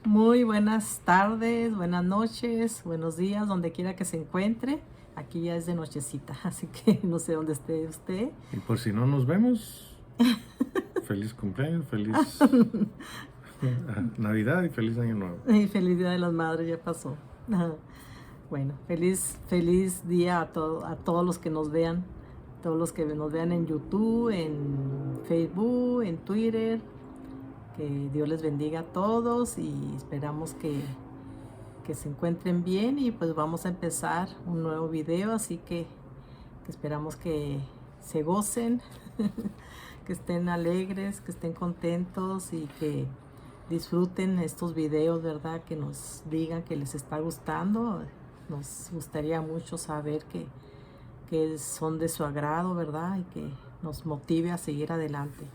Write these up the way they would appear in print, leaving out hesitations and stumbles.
Muy buenas tardes, buenas noches, buenos días, donde quiera que se encuentre. Aquí ya es de nochecita, así que no sé dónde esté usted. Y por si no nos vemos, feliz cumpleaños, feliz Navidad y feliz Año Nuevo. Y feliz Día de las Madres, ya pasó. Ajá. Bueno, feliz día a todos los que nos vean, todos los que nos vean en YouTube, en Facebook, en Twitter. Que Dios les bendiga a todos y esperamos que se encuentren bien y pues vamos a empezar un nuevo video, así que esperamos que se gocen, que estén alegres, que estén contentos y que disfruten estos videos, ¿verdad? Que nos digan que les está gustando. Nos gustaría mucho saber que son de su agrado, ¿verdad? Y que nos motive a seguir adelante.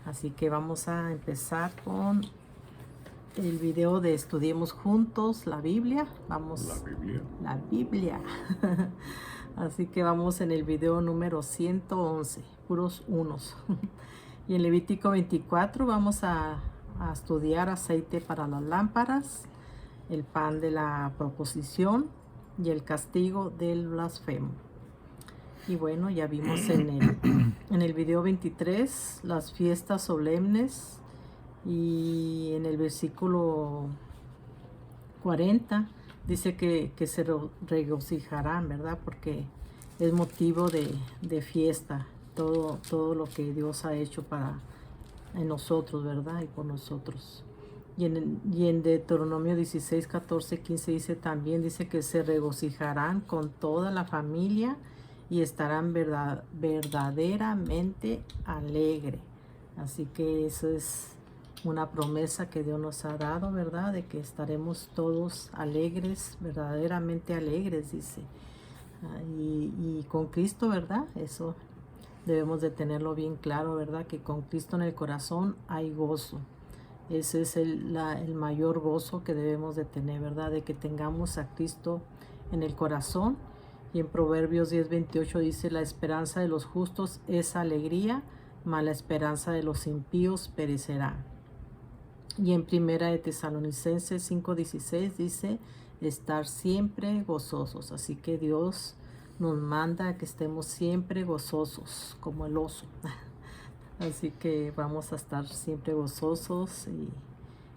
Así que vamos a empezar con el video de Estudiemos Juntos la Biblia. Vamos. La Biblia. La Biblia. Así que vamos en el video número 111, puros unos. Y en Levítico 24 vamos a estudiar aceite para las lámparas, el pan de la proposición y el castigo del blasfemo. Y bueno, ya vimos en el video 23 las fiestas solemnes, y en el versículo 40 dice que se regocijarán, ¿verdad? Porque es motivo de fiesta todo lo que Dios ha hecho en nosotros, ¿verdad? Y por nosotros. Y en Deuteronomio 16, 14, 15 dice también, dice que se regocijarán con toda la familia y estarán verdaderamente alegre. Así que eso es una promesa que Dios nos ha dado, ¿verdad? De que estaremos todos alegres, verdaderamente alegres, dice. Y con Cristo, ¿verdad? Eso debemos de tenerlo bien claro, ¿verdad? Que con Cristo en el corazón hay gozo. Ese es el mayor gozo que debemos de tener, ¿verdad? De que tengamos a Cristo en el corazón. Y en Proverbios 10:28 dice, la esperanza de los justos es alegría, mas la esperanza de los impíos perecerá. Y en Primera de Tesalonicenses 5:16 dice, estar siempre gozosos. Así que Dios nos manda a que estemos siempre gozosos, como el oso. Así que vamos a estar siempre gozosos y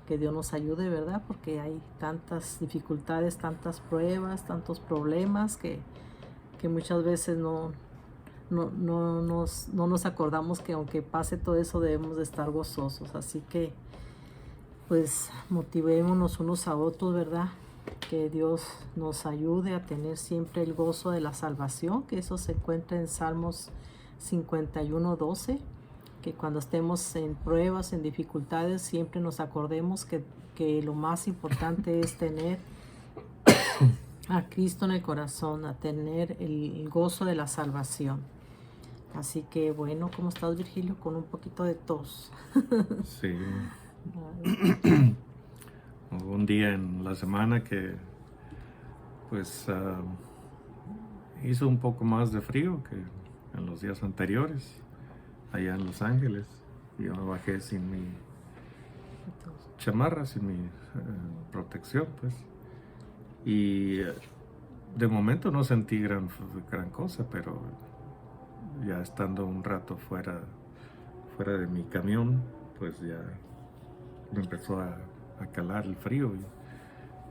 que Dios nos ayude, ¿verdad? Porque hay tantas dificultades, tantas pruebas, tantos problemas que muchas veces no nos acordamos que aunque pase todo eso debemos de estar gozosos. Así que pues motivémonos unos a otros, ¿verdad? Que Dios nos ayude a tener siempre el gozo de la salvación, que eso se encuentra en Salmos 51:12, que cuando estemos en pruebas, en dificultades, siempre nos acordemos que lo más importante es tener a Cristo en el corazón, a tener el gozo de la salvación. Así que bueno, ¿cómo estás, Virgilio? Con un poquito de tos. Sí. Hubo un día en la semana que pues hizo un poco más de frío que en los días anteriores allá en Los Ángeles. Yo me bajé sin mi chamarra, sin mi protección, pues. Y de momento no sentí gran cosa, pero ya estando un rato fuera de mi camión, pues ya me empezó a calar el frío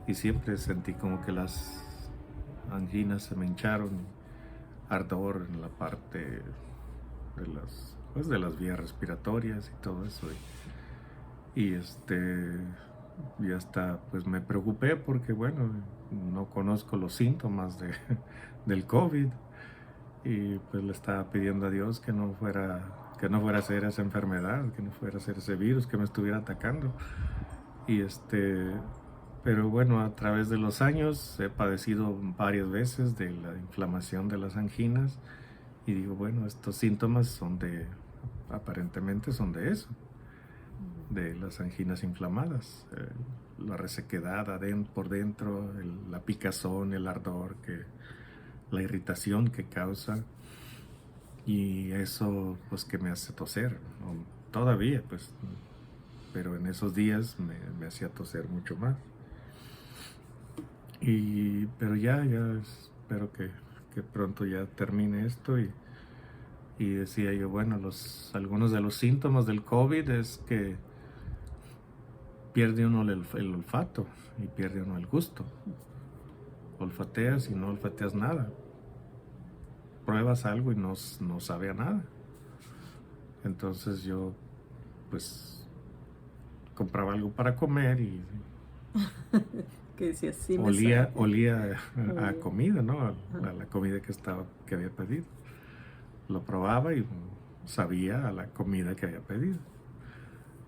y siempre sentí como que las anginas se me hincharon, ardor en la parte de las vías respiratorias y todo eso. Y hasta pues me preocupé porque bueno, no conozco los síntomas del COVID y pues le estaba pidiendo a Dios que no fuera a ser esa enfermedad, que no fuera a ser ese virus que me estuviera atacando. Y pero bueno, a través de los años he padecido varias veces de la inflamación de las anginas y digo, bueno, estos síntomas aparentemente son de eso, de las anginas inflamadas, la resequedad por dentro, la picazón, el ardor, la irritación que causa, y eso pues que me hace toser, todavía pues pero en esos días me hacía toser mucho más. Pero ya espero que pronto ya termine esto y decía yo, bueno, algunos de los síntomas del COVID es que pierde uno el olfato y pierde uno el gusto. Olfateas y no olfateas nada. Pruebas algo y no sabe a nada. Entonces yo pues compraba algo para comer y Que decía, sí me olía sabe. a comida, ¿no? A la comida que había pedido. Lo probaba y sabía a la comida que había pedido.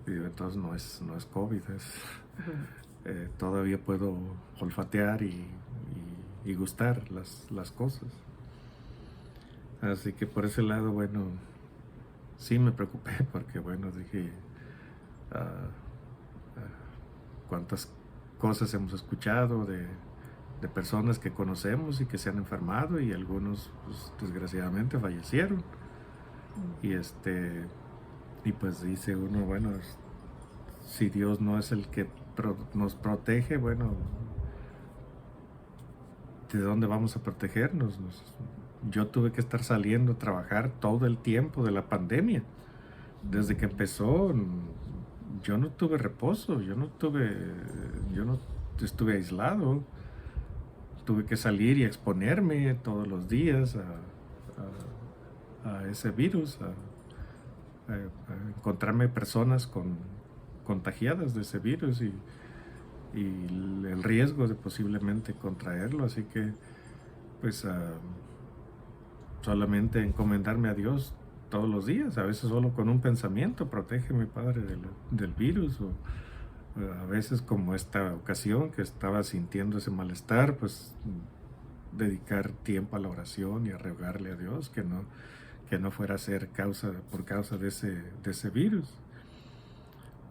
Y digo, entonces no es COVID, todavía puedo olfatear y gustar las cosas. Así que por ese lado, bueno, sí me preocupé porque, bueno, dije, cuántas cosas hemos escuchado de personas que conocemos y que se han enfermado y algunos, pues, desgraciadamente fallecieron. Y pues dice uno, bueno, si Dios no es el que nos protege, bueno, ¿de dónde vamos a protegernos? Yo tuve que estar saliendo a trabajar todo el tiempo de la pandemia. Desde que empezó, yo no tuve reposo, yo no estuve aislado. Tuve que salir y exponerme todos los días a ese virus, a encontrarme personas contagiadas de ese virus y el riesgo de posiblemente contraerlo. Así que pues solamente encomendarme a Dios todos los días, a veces solo con un pensamiento: protégeme, Padre, del virus. O a veces, como esta ocasión que estaba sintiendo ese malestar, pues dedicar tiempo a la oración y a rogarle a Dios que no fuera a ser por causa de ese virus.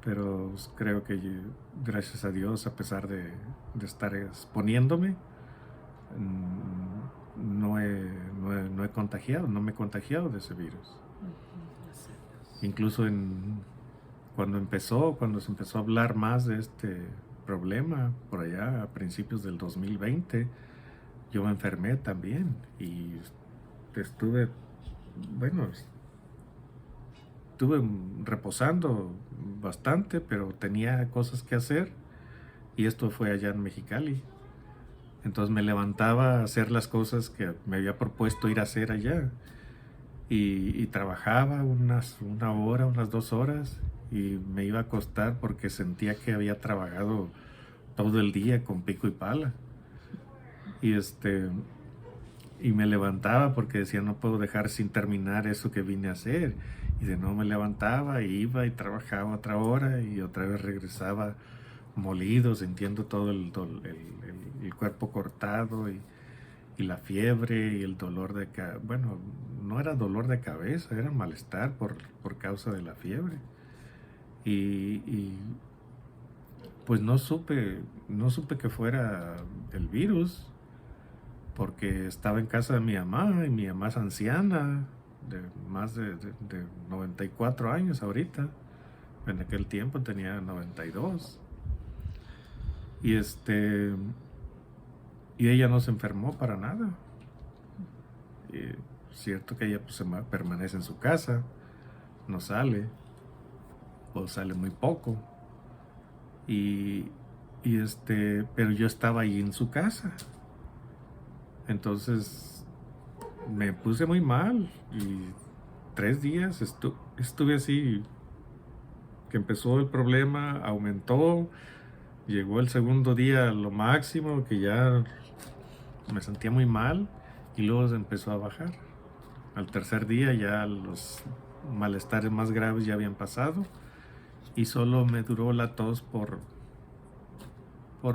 Pero creo que gracias a Dios, a pesar de estar exponiéndome, no me he contagiado de ese virus. Incluso cuando se empezó a hablar más de este problema, por allá a principios del 2020, yo me enfermé también y estuve reposando bastante, pero tenía cosas que hacer, y esto fue allá en Mexicali. Entonces me levantaba a hacer las cosas que me había propuesto ir a hacer allá, y trabajaba una hora, unas 2 horas, y me iba a acostar porque sentía que había trabajado todo el día con pico y pala. Y me levantaba porque decía, no puedo dejar sin terminar eso que vine a hacer. Y de nuevo me levantaba, iba y trabajaba otra hora y otra vez regresaba molido, sintiendo todo el cuerpo cortado y la fiebre y el dolor de cabeza. Bueno, no era dolor de cabeza, era malestar por causa de la fiebre. Y pues no supe que fuera el virus, porque estaba en casa de mi mamá, y mi mamá es anciana, de más de 94 años ahorita. En aquel tiempo tenía 92. Y ella no se enfermó para nada. Cierto que ella pues permanece en su casa, no sale, o sale muy poco. Pero yo estaba ahí en su casa. Entonces me puse muy mal y 3 días estuve así, que empezó el problema, aumentó, llegó el segundo día lo máximo, que ya me sentía muy mal, y luego empezó a bajar. Al tercer día ya los malestares más graves ya habían pasado, y solo me duró la tos por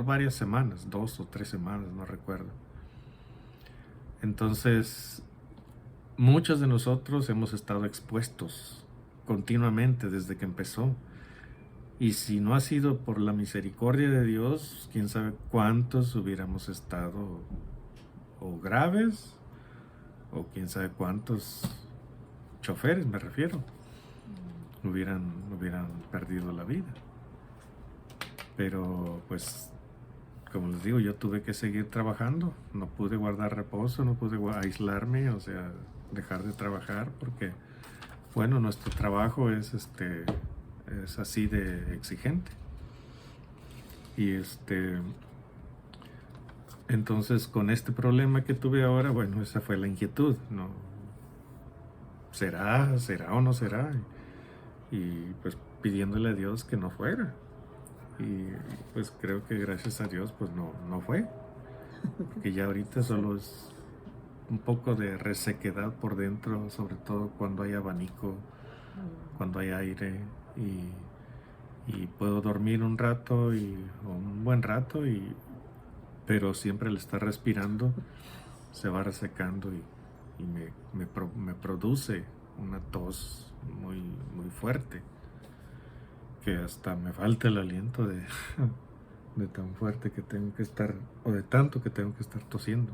varias semanas, 2 o 3 semanas, no recuerdo. Entonces, muchos de nosotros hemos estado expuestos continuamente desde que empezó. Y si no ha sido por la misericordia de Dios, quién sabe cuántos hubiéramos estado o graves, o quién sabe cuántos choferes, me refiero, hubieran perdido la vida. Pero pues, como les digo, yo tuve que seguir trabajando, no pude guardar reposo, no pude aislarme, o sea, dejar de trabajar, porque bueno, nuestro trabajo es así de exigente. Y entonces con este problema que tuve ahora, bueno, esa fue la inquietud, ¿no? ¿Será o no será? Y pues pidiéndole a Dios que no fuera. Y pues creo que gracias a Dios pues no fue. Porque ya ahorita solo es un poco de resequedad por dentro, sobre todo cuando hay abanico, cuando hay aire, y puedo dormir un rato un buen rato, pero siempre al estar respirando se va resecando y me produce una tos muy, muy fuerte, que hasta me falta el aliento de tan fuerte que tengo que estar, o de tanto que tengo que estar tosiendo.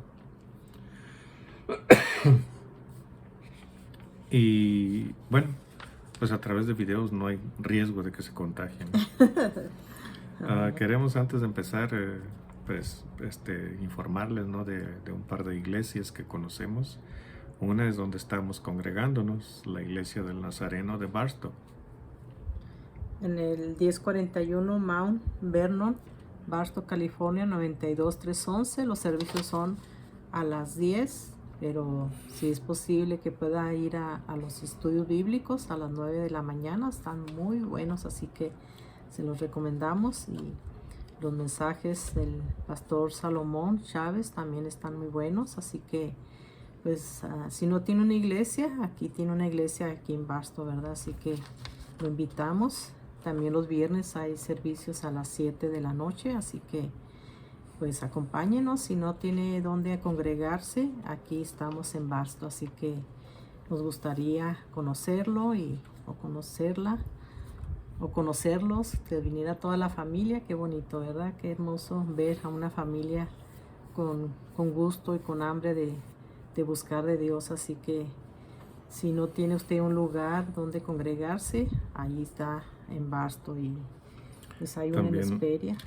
Y bueno, pues a través de videos no hay riesgo de que se contagien. Queremos antes de empezar pues informarles, ¿no? de un par de iglesias que conocemos. Una es donde estamos congregándonos, la iglesia del Nazareno de Barstow. En el 1041 Mount Vernon, Barstow, California, 92311. Los servicios son a las 10, pero si es posible que pueda ir a los estudios bíblicos a las 9 de la mañana, están muy buenos, así que se los recomendamos. Y los mensajes del pastor Salomón Chávez también están muy buenos, así que pues si no tiene una iglesia, aquí tiene una iglesia aquí en Barstow, ¿verdad? Así que lo invitamos. También los viernes hay servicios a las 7 de la noche, así que pues acompáñenos. Si no tiene dónde congregarse, aquí estamos en Barstow, así que nos gustaría conocerlo o conocerla o conocerlos, que viniera toda la familia. Qué bonito, ¿verdad? Qué hermoso ver a una familia con gusto y con hambre de buscar de Dios. Así que si no tiene usted un lugar donde congregarse, ahí está en Barstow, y pues hay una en Hesperia.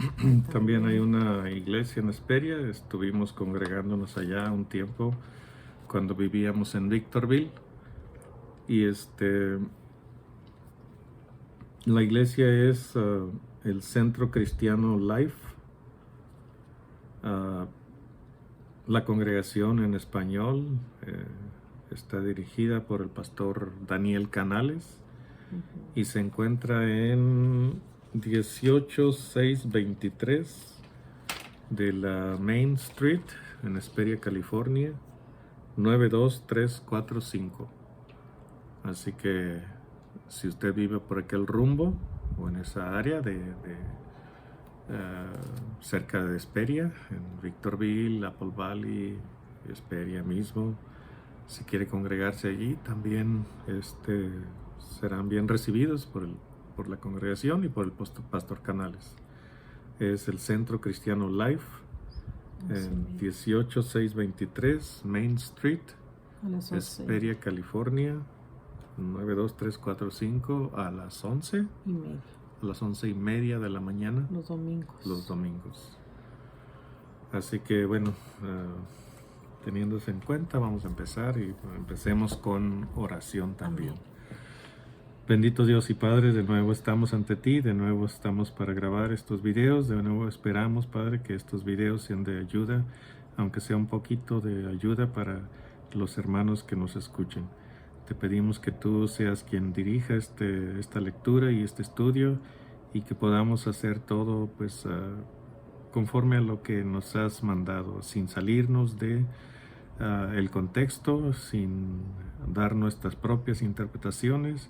También hay una iglesia en Hesperia. Estuvimos congregándonos allá un tiempo cuando vivíamos en Victorville. Y la iglesia es el Centro Cristiano Life. La congregación en español está dirigida por el pastor Daniel Canales y se encuentra en 18623 de la Main Street en Hesperia, California, 92345. Así que si usted vive por aquel rumbo o en esa área cerca de Hesperia, en Victorville, Apple Valley, Hesperia mismo, si quiere congregarse allí, también serán bien recibidos por la congregación y por el pastor Canales. Es el Centro Cristiano Life en 18623 Main Street, Hesperia, California, 92345, a las 11:30. A las 11:30 de la mañana. Los domingos. Así que bueno, teniéndose en cuenta, vamos a empezar, y empecemos con oración también. Amén. Bendito Dios y Padre, de nuevo estamos ante ti, de nuevo estamos para grabar estos videos, de nuevo esperamos, Padre, que estos videos sean de ayuda, aunque sea un poquito de ayuda para los hermanos que nos escuchen. Te pedimos que tú seas quien dirija esta lectura y este estudio, y que podamos hacer todo pues conforme a lo que nos has mandado, sin salirnos de el contexto, sin dar nuestras propias interpretaciones,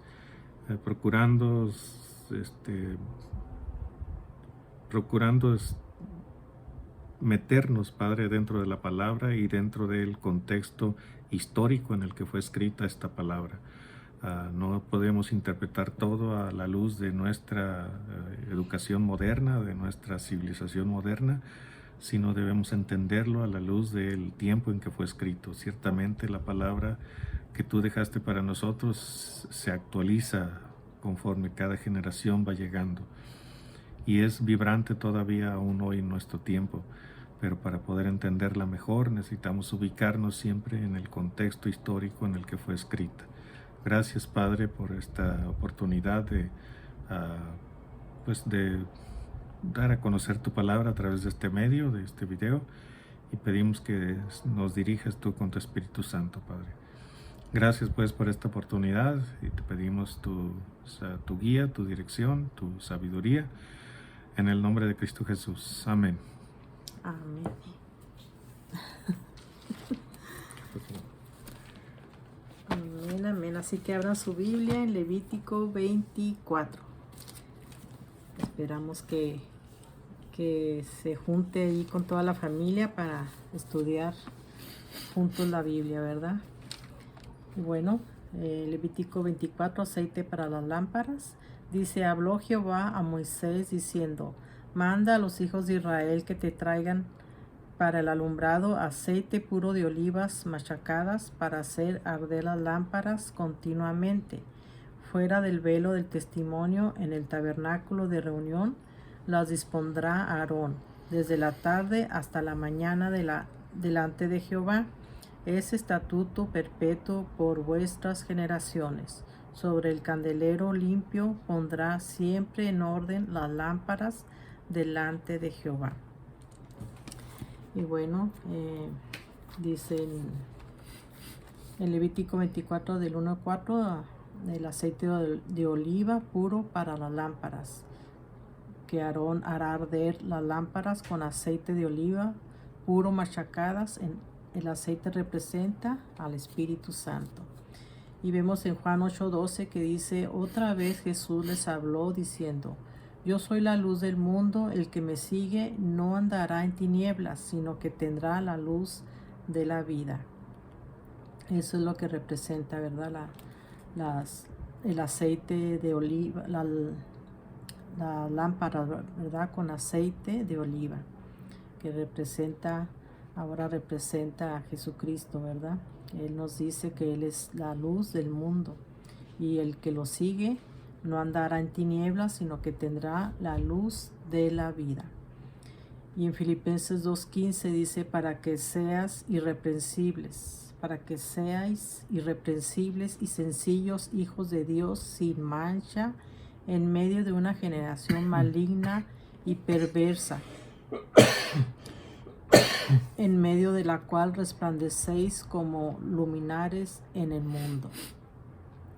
procurando meternos, Padre, dentro de la palabra y dentro del contexto histórico en el que fue escrita esta palabra. No podemos interpretar todo a la luz de nuestra educación moderna, de nuestra civilización moderna, sino debemos entenderlo a la luz del tiempo en que fue escrito. Ciertamente la palabra que tú dejaste para nosotros se actualiza conforme cada generación va llegando. Y es vibrante todavía aún hoy en nuestro tiempo, pero para poder entenderla mejor necesitamos ubicarnos siempre en el contexto histórico en el que fue escrita. Gracias, Padre, por esta oportunidad de dar a conocer tu palabra a través de este medio, de este video, y pedimos que nos dirijas tú con tu Espíritu Santo, Padre. Gracias pues por esta oportunidad y te pedimos tu guía, tu dirección, tu sabiduría, en el nombre de Cristo Jesús. Amén. Amén. Amén, amén. Así que abran su Biblia en Levítico 24. Esperamos que se junte ahí con toda la familia para estudiar juntos la Biblia, ¿verdad? Y bueno, Levítico 24, aceite para las lámparas. Dice, habló Jehová a Moisés diciendo, manda a los hijos de Israel que te traigan para el alumbrado aceite puro de olivas machacadas para hacer arder las lámparas continuamente. Fuera del velo del testimonio en el tabernáculo de reunión las dispondrá Aarón desde la tarde hasta la mañana delante de Jehová. Es estatuto perpetuo por vuestras generaciones. Sobre el candelero limpio pondrá siempre en orden las lámparas delante de Jehová. Y bueno, dice en Levítico 24 del 1 al 4, el aceite de oliva puro para las lámparas, que Aarón hará arder las lámparas con aceite de oliva puro machacadas. El aceite representa al Espíritu Santo. Y vemos en Juan 8:12 que dice, otra vez Jesús les habló diciendo, yo soy la luz del mundo, el que me sigue no andará en tinieblas, sino que tendrá la luz de la vida. Eso es lo que representa, ¿verdad? El aceite de oliva, la lámpara, ¿verdad? Con aceite de oliva, que ahora representa a Jesucristo, ¿verdad? Él nos dice que Él es la luz del mundo y el que lo sigue no andará en tinieblas, sino que tendrá la luz de la vida. Y en Filipenses 2:15 dice, para que seáis irreprensibles y sencillos hijos de Dios sin mancha en medio de una generación maligna y perversa, en medio de la cual resplandecéis como luminares en el mundo.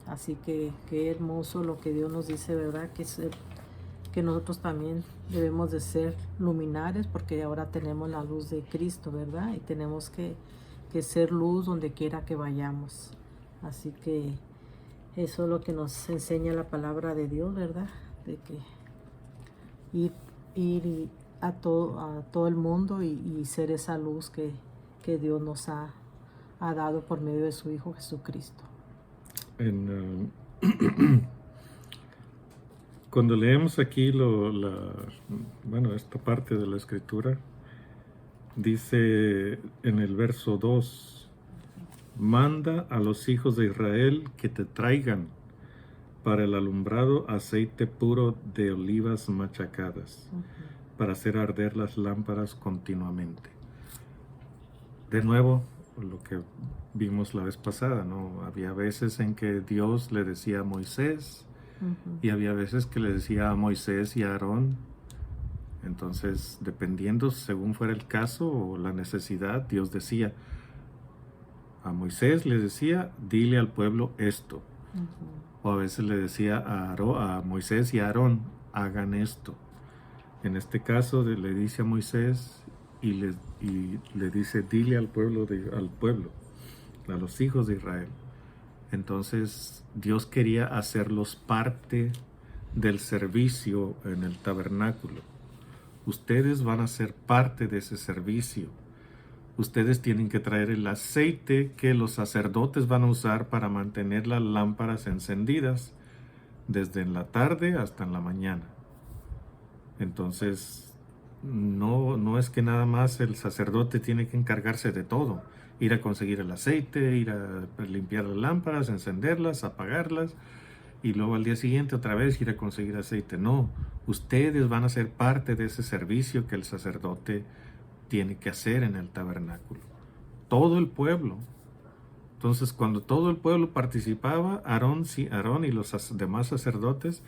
Así que qué hermoso lo que Dios nos dice, ¿verdad? Que nosotros también debemos de ser luminares, porque ahora tenemos la luz de Cristo, ¿verdad? Y tenemos que ser luz donde quiera que vayamos. Así que eso es lo que nos enseña la palabra de Dios, ¿verdad? De que ir a todo el mundo y ser esa luz que Dios nos ha dado por medio de su Hijo Jesucristo. Cuando leemos aquí esta parte de la escritura, dice en el verso 2, manda a los hijos de Israel que te traigan para el alumbrado aceite puro de olivas machacadas, para hacer arder las lámparas continuamente. De nuevo, lo que vimos la vez pasada, ¿no? Había veces en que Dios le decía a Moisés, y había veces que le decía a Moisés y a Aarón. Entonces, dependiendo según fuera el caso o la necesidad, Dios decía a Moisés, le decía, dile al pueblo esto. O a veces le decía a Moisés y a Aarón, hagan esto. En este caso le dice a Moisés y le dice, dile al pueblo, a los hijos de Israel. Entonces Dios quería hacerlos parte del servicio en el tabernáculo. Ustedes van a ser parte de ese servicio. Ustedes tienen que traer el aceite que los sacerdotes van a usar para mantener las lámparas encendidas desde en la tarde hasta en la mañana. Entonces, no es que nada más el sacerdote tiene que encargarse de todo. Ir a conseguir el aceite, ir a limpiar las lámparas, encenderlas, apagarlas y luego al día siguiente otra vez ir a conseguir aceite. No, ustedes van a ser parte de ese servicio que el sacerdote tiene que hacer en el tabernáculo. Todo el pueblo. Entonces, cuando todo el pueblo participaba, Aarón y los demás sacerdotes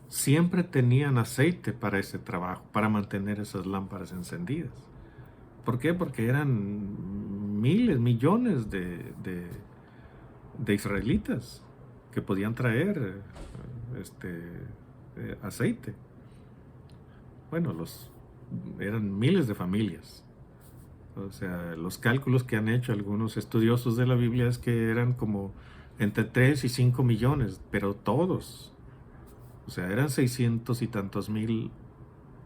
siempre tenían aceite para ese trabajo, para mantener esas lámparas encendidas. ¿Por qué? Porque eran miles, millones de israelitas que podían traer aceite. Bueno, eran miles de familias. O sea, los cálculos que han hecho algunos estudiosos de la Biblia es que eran como entre 3 y 5 millones, pero todos. O sea, eran 600 y tantos mil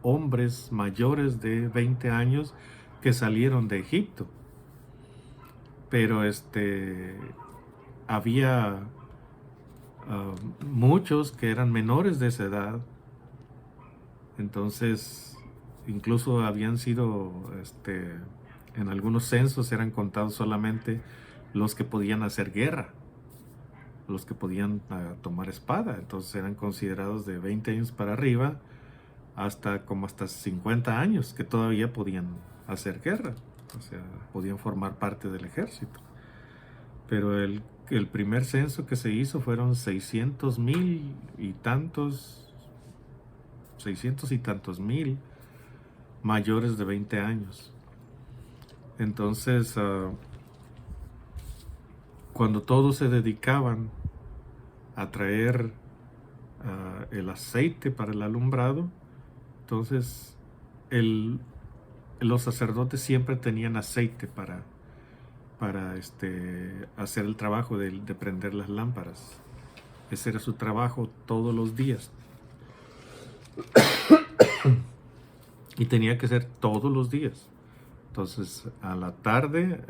hombres mayores de 20 años que salieron de Egipto. Pero había muchos que eran menores de esa edad. Entonces, incluso habían sido, en algunos censos eran contados solamente los que podían hacer guerra, los que podían tomar espada. Entonces eran considerados de 20 años para arriba hasta 50 años que todavía podían hacer guerra. O sea, podían formar parte del ejército. Pero el primer censo que se hizo fueron 600 y tantos mil mayores de 20 años. Entonces, cuando todos se dedicaban a traer el aceite para el alumbrado, entonces los sacerdotes siempre tenían aceite para hacer el trabajo de prender las lámparas. Ese era su trabajo todos los días. Y tenía que ser todos los días. Entonces, a la tarde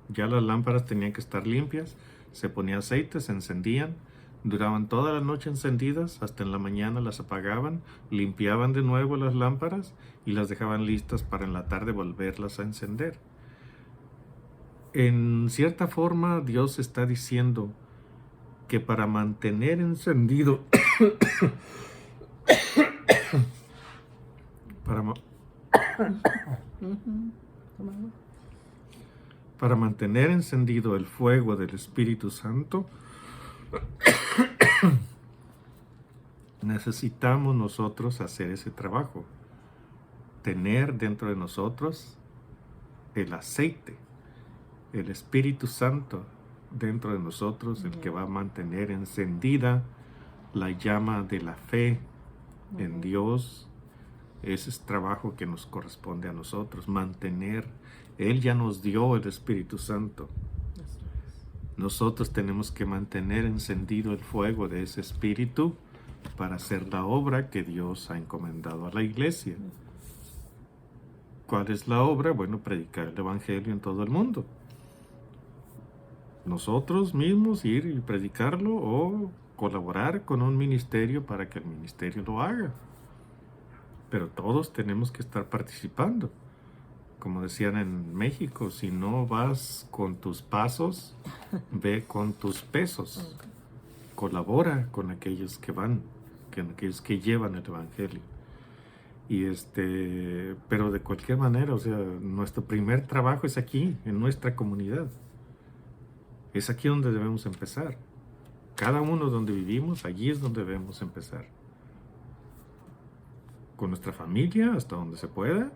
ya las lámparas tenían que estar limpias, se ponía aceite, se encendían, duraban toda la noche encendidas, hasta en la mañana las apagaban, limpiaban de nuevo las lámparas y las dejaban listas para en la tarde volverlas a encender. En cierta forma, Dios está diciendo que para mantener encendido para mantener encendido el fuego del Espíritu Santo, necesitamos nosotros hacer ese trabajo, tener dentro de nosotros el aceite, el Espíritu Santo dentro de nosotros, el que va a mantener encendida la llama de la fe en Dios. Ese es trabajo que nos corresponde a nosotros, mantener. Él ya nos dio el Espíritu Santo. Nosotros tenemos que mantener encendido el fuego de ese Espíritu para hacer la obra que Dios ha encomendado a la iglesia. ¿Cuál es la obra? Bueno, predicar el Evangelio en todo el mundo. Nosotros mismos ir y predicarlo o colaborar con un ministerio para que el ministerio lo haga. Pero todos tenemos que estar participando. Como decían en México, si no vas con tus pasos, ve con tus pesos. Colabora con aquellos que van, con aquellos que llevan el Evangelio. Y pero de cualquier manera, o sea, nuestro primer trabajo es aquí, en nuestra comunidad. Es aquí donde debemos empezar. Cada uno donde vivimos, allí es donde debemos empezar. Con nuestra familia, hasta donde se pueda.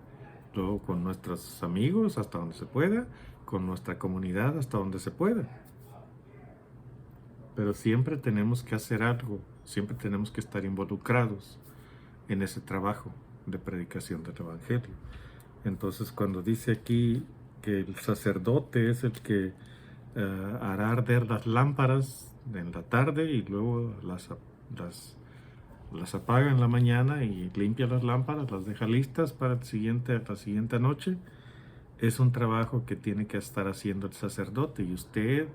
Luego con nuestros amigos, hasta donde se pueda. Con nuestra comunidad, hasta donde se pueda. Pero siempre tenemos que hacer algo. Siempre tenemos que estar involucrados en ese trabajo de predicación del Evangelio. Entonces, cuando dice aquí que el sacerdote es el que hará arder las lámparas en la tarde y luego las apaga en la mañana y limpia las lámparas, las deja listas para la siguiente noche, es un trabajo que tiene que estar haciendo el sacerdote. Y usted,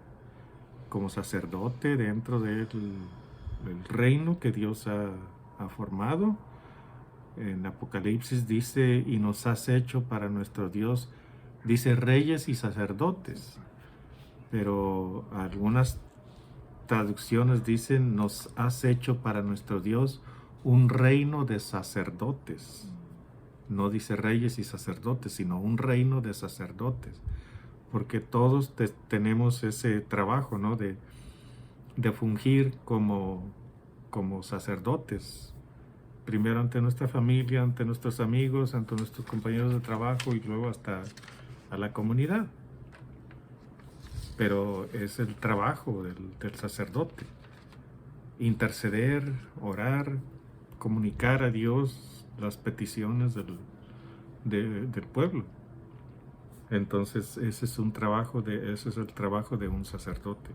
como sacerdote dentro del reino que Dios ha formado, en Apocalipsis dice, y nos has hecho para nuestro Dios, dice reyes y sacerdotes. Pero algunas traducciones dicen, nos has hecho para nuestro Dios un reino de sacerdotes. No dice reyes y sacerdotes, sino un reino de sacerdotes. Porque todos tenemos ese trabajo, ¿no? De fungir como sacerdotes. Primero ante nuestra familia, ante nuestros amigos, ante nuestros compañeros de trabajo y luego hasta a la comunidad. Pero es el trabajo del sacerdote. Interceder, orar, comunicar a Dios las peticiones del pueblo. Entonces ese es el trabajo de un sacerdote.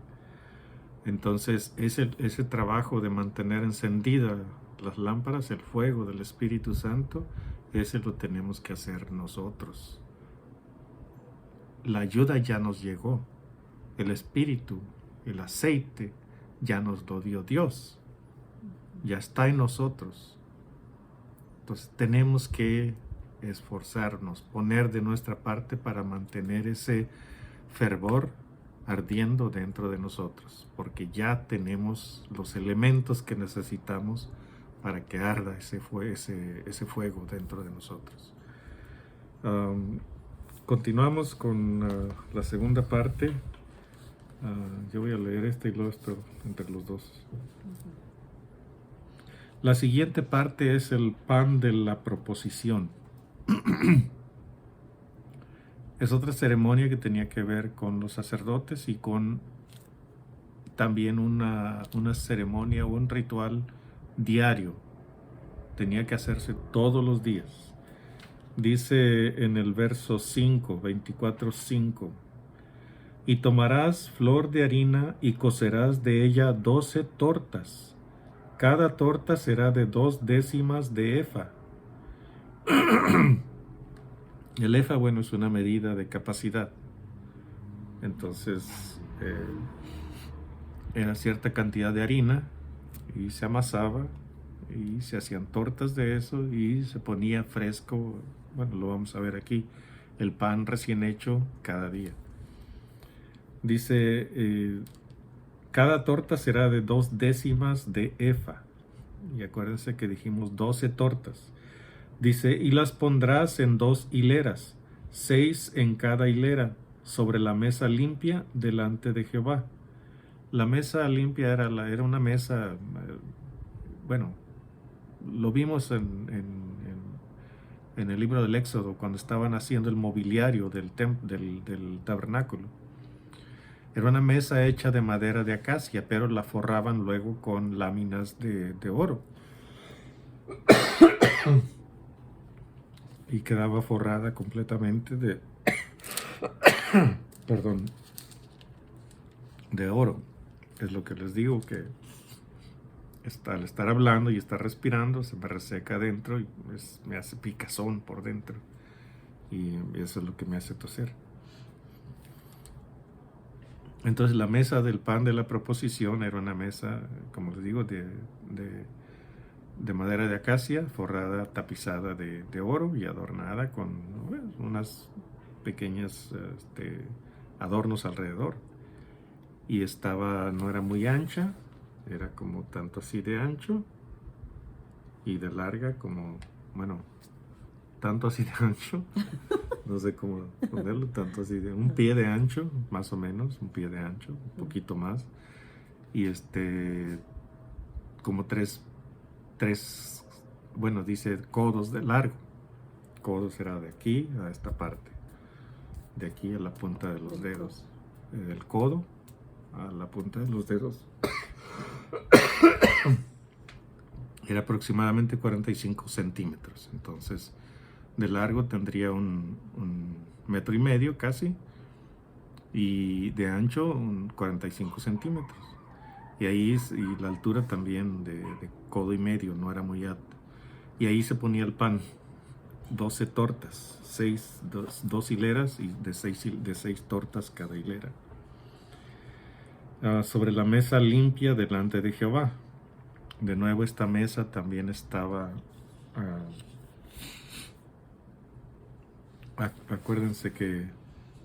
Entonces ese trabajo de mantener encendidas las lámparas, el fuego del Espíritu Santo, ese lo tenemos que hacer nosotros. La ayuda ya nos llegó. El Espíritu, el aceite, ya nos lo dio Dios. Ya está en nosotros. Entonces tenemos que esforzarnos, poner de nuestra parte para mantener ese fervor ardiendo dentro de nosotros, porque ya tenemos los elementos que necesitamos para que arda ese fuego dentro de nosotros. Continuamos con la segunda parte. Yo voy a leer este y luego esto entre los dos. La siguiente parte es el pan de la proposición. Es otra ceremonia que tenía que ver con los sacerdotes y con también una ceremonia o un ritual diario. Tenía que hacerse todos los días. Dice en el verso 5, 24:5: y tomarás flor de harina y cocerás de ella 12 tortas. Cada torta será de 2 décimas de efa. El efa, bueno, es una medida de capacidad. Entonces, era cierta cantidad de harina y se amasaba y se hacían tortas de eso y se ponía fresco. Bueno, lo vamos a ver aquí. El pan recién hecho cada día. Dice, cada torta será de 2 décimas de efa. Y acuérdense que dijimos 12 tortas. Dice, y las pondrás en 2 hileras, 6 en cada hilera, sobre la mesa limpia delante de Jehová. La mesa limpia era una mesa, bueno, lo vimos en el libro del Éxodo, cuando estaban haciendo el mobiliario del tabernáculo. Era una mesa hecha de madera de acacia, pero la forraban luego con láminas de oro. Y quedaba forrada completamente de oro. Es lo que les digo, que al estar hablando y estar respirando se me reseca adentro y me hace picazón por dentro. Y eso es lo que me hace toser. Entonces la mesa del pan de la proposición era una mesa, como les digo, de madera de acacia, forrada, tapizada de oro y adornada con unas pequeñas adornos alrededor. Y no era muy ancha, era como tanto así de ancho y de larga como, bueno, tanto así de ancho, no sé cómo ponerlo, tanto así de un pie de ancho, más o menos, un pie de ancho, un poquito más, y como tres, bueno, dice codos de largo. Codo será de aquí a esta parte, de aquí a la punta de los dedos, del codo a la punta de los dedos. Era aproximadamente 45 centímetros. Entonces, de largo tendría un 1,5 metros casi, y de ancho 45 centímetros. Y la altura también de codo y medio, no era muy alta. Y ahí se ponía el pan, 12 tortas, 2 hileras y de 6 tortas cada hilera. Sobre la mesa limpia delante de Jehová. De nuevo, esta mesa también estaba, acuérdense que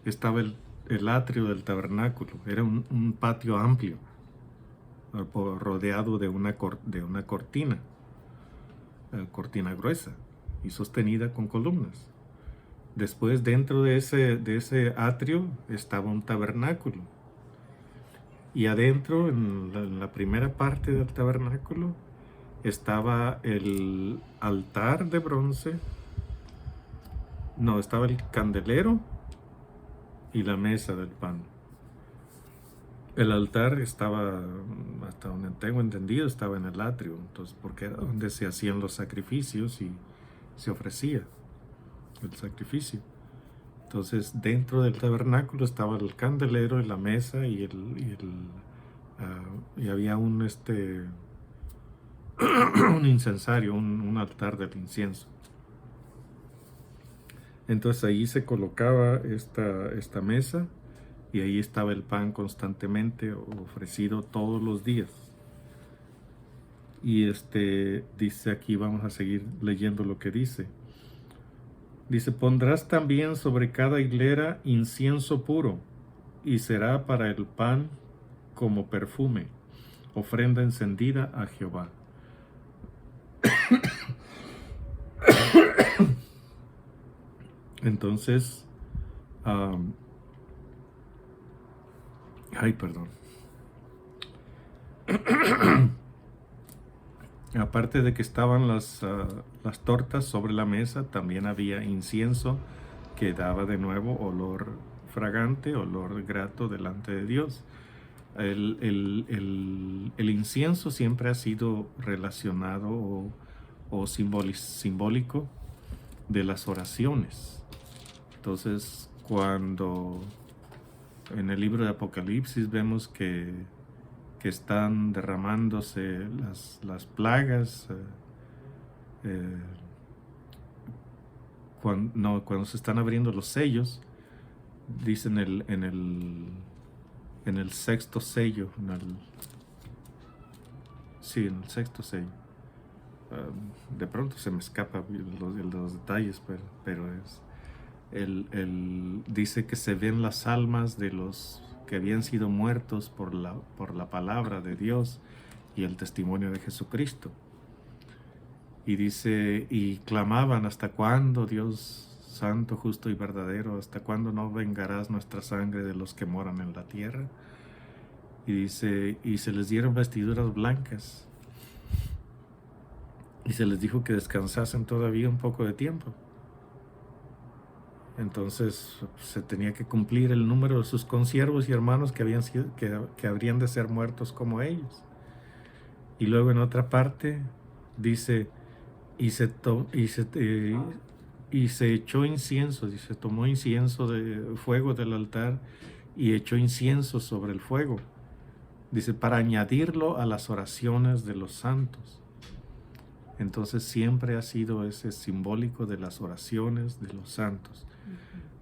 estaba el atrio del tabernáculo, era un patio amplio. rodeado de una cortina, cortina gruesa y sostenida con columnas. Después, dentro de ese atrio estaba un tabernáculo. Y adentro, en la primera parte del tabernáculo, estaba el altar de bronce. No, estaba el candelero y la mesa del pan. El altar estaba, hasta donde tengo entendido, estaba en el atrio, entonces, porque era donde se hacían los sacrificios y se ofrecía el sacrificio. Entonces, dentro del tabernáculo estaba el candelero y la mesa y había un incensario, un altar del incienso. Entonces ahí se colocaba esta mesa y ahí estaba el pan constantemente ofrecido todos los días. Y dice aquí, vamos a seguir leyendo lo que dice. Dice, pondrás también sobre cada hilera incienso puro, y será para el pan como perfume, ofrenda encendida a Jehová. Entonces, perdón. Aparte de que estaban las tortas sobre la mesa, también había incienso que daba de nuevo olor fragante, olor grato delante de Dios. El incienso siempre ha sido relacionado o simbólico de las oraciones. Entonces, cuando en el libro de Apocalipsis vemos que están derramándose las plagas, cuando se están abriendo los sellos, dicen en el sexto sello, en el sexto sello. De pronto se me escapa los detalles, pero dice que se ven las almas de los que habían sido muertos por la palabra de Dios y el testimonio de Jesucristo. Y dice, y clamaban, ¿hasta cuándo, Dios santo, justo y verdadero? ¿Hasta cuándo no vengarás nuestra sangre de los que moran en la tierra? Y dice, y se les dieron vestiduras blancas. Y se les dijo que descansasen todavía un poco de tiempo. Entonces se tenía que cumplir el número de sus consiervos y hermanos que habrían de ser muertos como ellos. Y luego en otra parte dice, y se echó incienso, dice, tomó incienso de fuego del altar y echó incienso sobre el fuego. Dice, para añadirlo a las oraciones de los santos. Entonces siempre ha sido ese simbólico de las oraciones de los santos.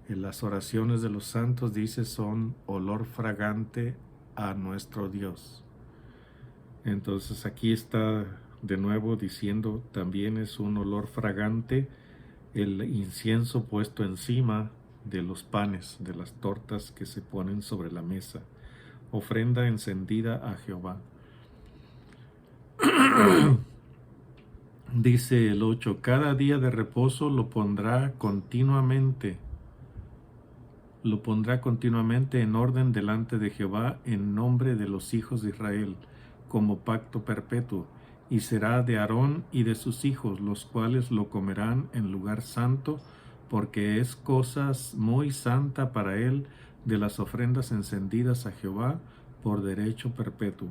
Las oraciones de los santos, dice, son olor fragante a nuestro Dios. Entonces aquí está de nuevo diciendo, también es un olor fragante el incienso puesto encima de los panes, de las tortas que se ponen sobre la mesa. Ofrenda encendida a Jehová. Dice el 8, cada día de reposo lo pondrá continuamente en orden delante de Jehová en nombre de los hijos de Israel, como pacto perpetuo, y será de Aarón y de sus hijos, los cuales lo comerán en lugar santo, porque es cosa muy santa para él de las ofrendas encendidas a Jehová por derecho perpetuo.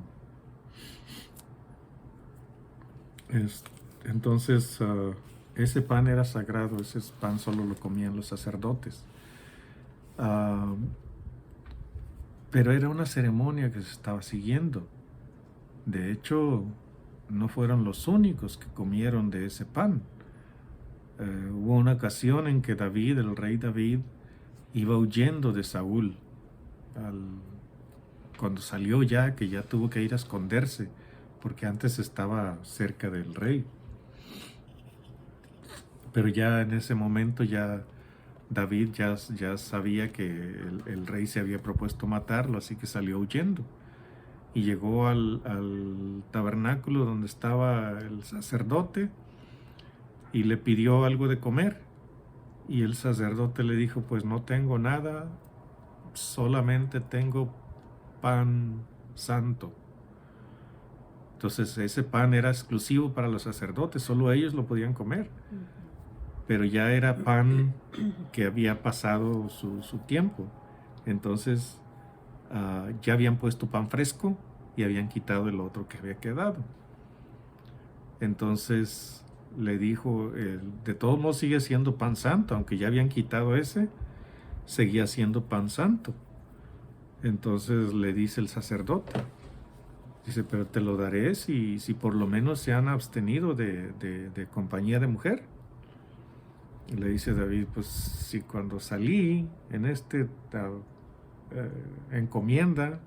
Entonces, ese pan era sagrado, ese pan solo lo comían los sacerdotes. Pero era una ceremonia que se estaba siguiendo. De hecho, no fueron los únicos que comieron de ese pan. Hubo una ocasión en que el rey David, iba huyendo de Saúl. Cuando salió que ya tuvo que ir a esconderse, porque antes estaba cerca del rey. Pero ya en ese momento David ya sabía que el rey se había propuesto matarlo, así que salió huyendo. y llegó al tabernáculo donde estaba el sacerdote y le pidió algo de comer. Y el sacerdote le dijo, pues no tengo nada, solamente tengo pan santo. Entonces ese pan era exclusivo para los sacerdotes, solo ellos lo podían comer. Pero ya era pan que había pasado su tiempo. Entonces ya habían puesto pan fresco y habían quitado el otro que había quedado. Entonces le dijo, de todos modos sigue siendo pan santo, aunque ya habían quitado ese, seguía siendo pan santo. Entonces le dice el sacerdote, dice, pero te lo daré si por lo menos se han abstenido de compañía de mujer. Y le dice David, pues si cuando salí en encomienda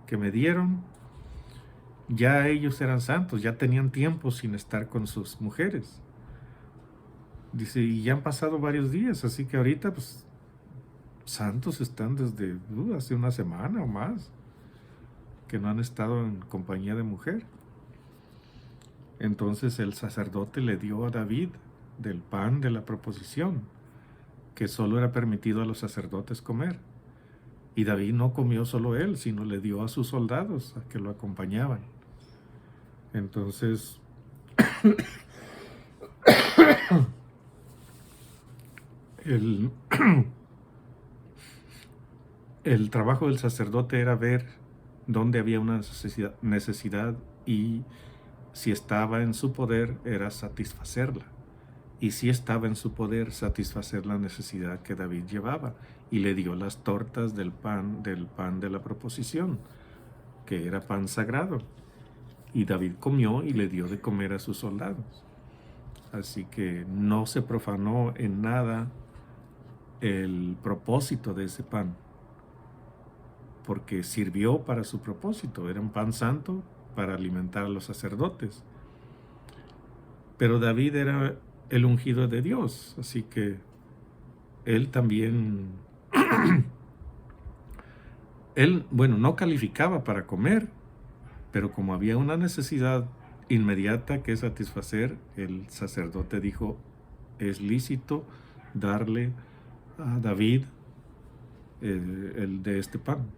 que me dieron, ya ellos eran santos, ya tenían tiempo sin estar con sus mujeres. Dice, y ya han pasado varios días, así que ahorita pues santos están desde hace una semana o más que no han estado en compañía de mujer. Entonces el sacerdote le dio a David del pan de la proposición, que solo era permitido a los sacerdotes comer. Y David no comió solo él, sino le dio a sus soldados a que lo acompañaban. Entonces, el trabajo del sacerdote era ver dónde había una necesidad y si estaba en su poder era satisfacerla. Y si estaba en su poder satisfacer la necesidad que David llevaba. Y le dio las tortas del pan de la proposición, que era pan sagrado. Y David comió y le dio de comer a sus soldados. Así que no se profanó en nada el propósito de ese pan, porque sirvió para su propósito. Era un pan santo para alimentar a los sacerdotes. Pero David era el ungido de Dios, así que él también, no calificaba para comer, pero como había una necesidad inmediata que satisfacer, el sacerdote dijo, es lícito darle a David el de este pan.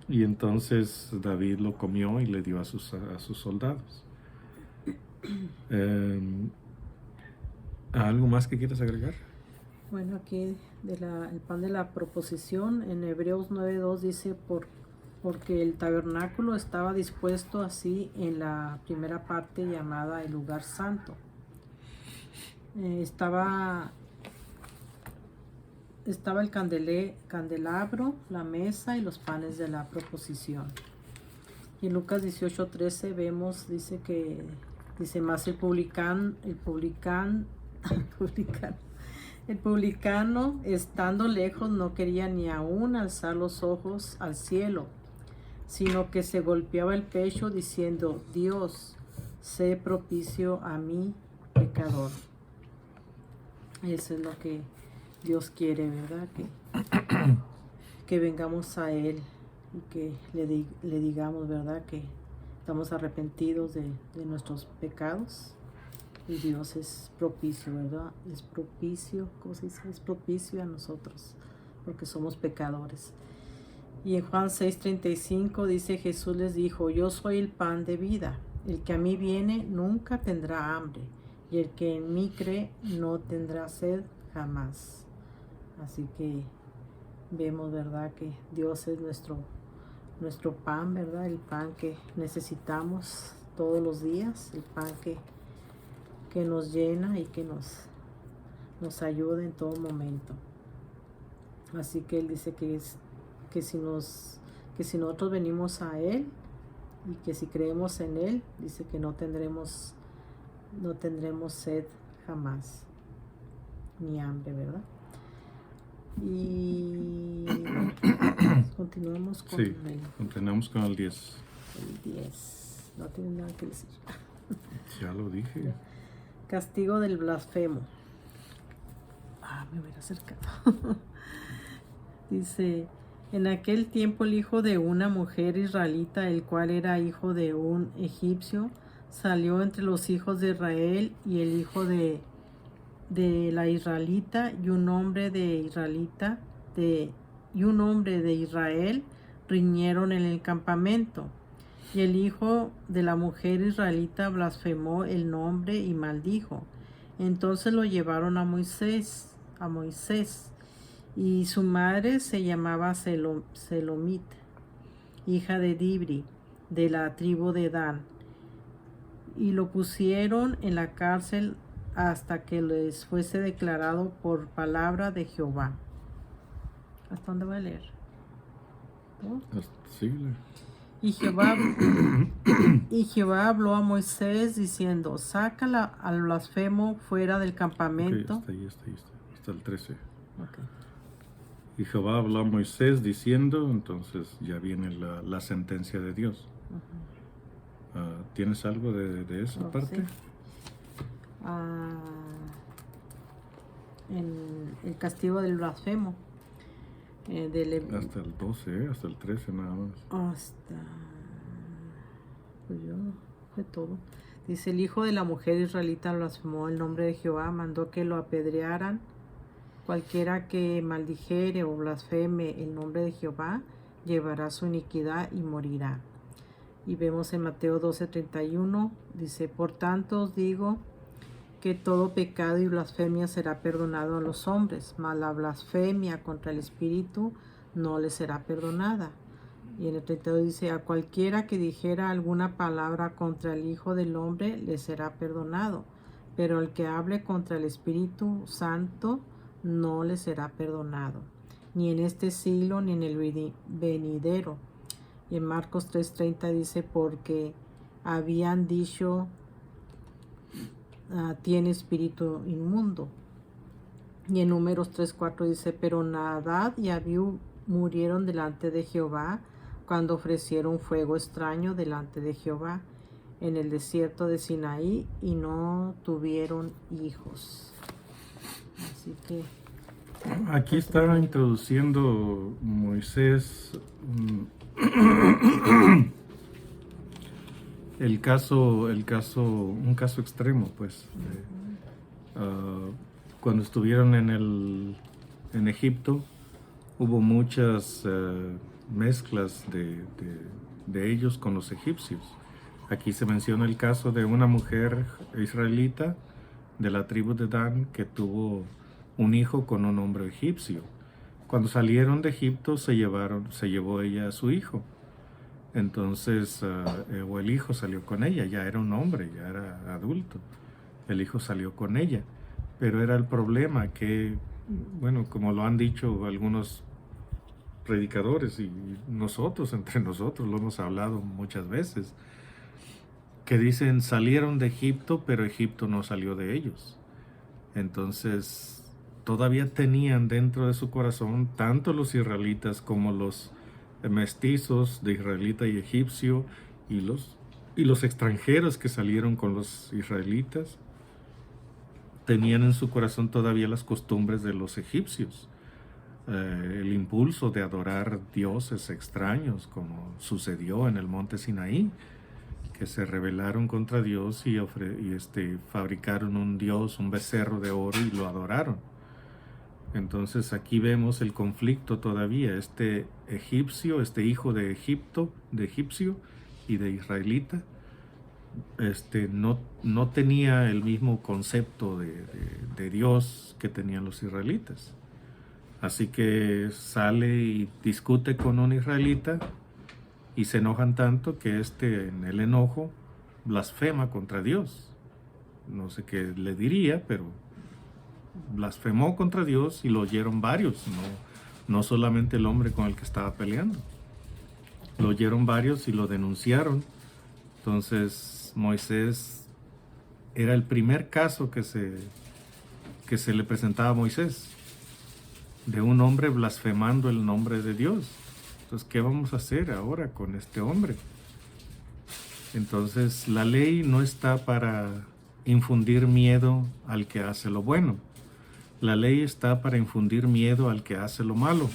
Y entonces David lo comió y le dio a sus soldados. ¿Algo más que quieras agregar? Bueno, aquí el pan de la proposición, en Hebreos 9:2 dice, porque el tabernáculo estaba dispuesto así en la primera parte llamada el lugar santo. Estaba el candelabro, la mesa y los panes de la proposición. Y en Lucas 18:13 vemos, dice más el publicano, estando lejos, no quería ni aún alzar los ojos al cielo, sino que se golpeaba el pecho diciendo, Dios, sé propicio a mí, pecador. Eso es lo que Dios quiere, ¿verdad? Que vengamos a Él y que le digamos, ¿verdad? Que estamos arrepentidos de nuestros pecados. Y Dios es propicio, ¿verdad? Es propicio, ¿cómo se dice? Es propicio a nosotros, porque somos pecadores. Y en Juan 6:35 dice, Jesús les dijo, yo soy el pan de vida. El que a mí viene nunca tendrá hambre, y el que en mí cree no tendrá sed jamás. Así que vemos, ¿verdad? Que Dios es nuestro pan, ¿verdad? El pan que necesitamos todos los días, el pan que nos llena y que nos ayuda en todo momento. Así que Él dice que si nosotros venimos a Él y que si creemos en Él, dice que no tendremos sed jamás, ni hambre, ¿verdad? Y continuamos con continuamos con el 10. El 10. No tiene nada que decir. Ya lo dije. Castigo del blasfemo. Me hubiera acercado. Dice, En aquel tiempo el hijo de una mujer israelita, el cual era hijo de un egipcio, salió entre los hijos de Israel, y el hijo de la israelita y un hombre de Israel riñeron en el campamento. Y el hijo de la mujer israelita blasfemó el nombre y maldijo. Entonces lo llevaron a Moisés, y su madre se llamaba Selomit, hija de Dibri, de la tribu de Dan. Y lo pusieron en la cárcel hasta que les fuese declarado por palabra de Jehová. ¿Hasta dónde voy a leer? ¿No? Sí. Y Jehová habló a Moisés diciendo: saca al blasfemo fuera del campamento. Okay, hasta ahí, hasta el 13. Okay. Y Jehová habló a Moisés diciendo, entonces ya viene la sentencia de Dios. ¿Tienes algo de esa parte? Sí. En el castigo del blasfemo. Hasta el 12, hasta el 13 nada más. Fue todo. Dice: el hijo de la mujer israelita blasfemó el nombre de Jehová, mandó que lo apedrearan. Cualquiera que maldijere o blasfeme el nombre de Jehová llevará su iniquidad y morirá. Y vemos en Mateo 12:31, dice: por tanto os digo que todo pecado y blasfemia será perdonado a los hombres, mas la blasfemia contra el Espíritu no le será perdonada. Y en el 32 dice: a cualquiera que dijera alguna palabra contra el Hijo del Hombre le será perdonado, pero el que hable contra el Espíritu Santo no le será perdonado, ni en este siglo ni en el venidero. Y en Marcos 3:30 dice: porque habían dicho tiene espíritu inmundo. Y en Números 3:4 dice: pero Nadab y Abiú murieron delante de Jehová cuando ofrecieron fuego extraño delante de Jehová en el desierto de Sinaí, y no tuvieron hijos. Así que aquí está introduciendo Moisés un caso extremo, pues. Cuando estuvieron en Egipto, hubo muchas mezclas de ellos con los egipcios. Aquí se menciona el caso de una mujer israelita de la tribu de Dan que tuvo un hijo con un hombre egipcio. Cuando salieron de Egipto se llevó ella a su hijo. Entonces, o el hijo salió con ella, ya era un hombre, ya era adulto. El hijo salió con ella, pero era el problema que, bueno, como lo han dicho algunos predicadores y nosotros, entre nosotros, lo hemos hablado muchas veces, que dicen: salieron de Egipto, pero Egipto no salió de ellos. Entonces, todavía tenían dentro de su corazón, tanto los israelitas como los mestizos de israelita y egipcio, y los extranjeros que salieron con los israelitas, tenían en su corazón todavía las costumbres de los egipcios. El impulso de adorar dioses extraños, como sucedió en el monte Sinaí, que se rebelaron contra Dios y fabricaron un dios, un becerro de oro, y lo adoraron. Entonces aquí vemos el conflicto todavía. Este egipcio, este hijo de egipcio y de israelita, no tenía el mismo concepto de Dios que tenían los israelitas. Así que sale y discute con un israelita, y se enojan tanto que en el enojo blasfema contra Dios. No sé qué le diría, pero blasfemó contra Dios, y lo oyeron varios, no solamente el hombre con el que estaba peleando. Lo oyeron varios y lo denunciaron. Entonces Moisés, era el primer caso que se le presentaba a Moisés, de un hombre blasfemando el nombre de Dios. Entonces, ¿qué vamos a hacer ahora con este hombre? Entonces, la ley no está para infundir miedo al que hace lo bueno. La ley está para infundir miedo al que hace lo malo.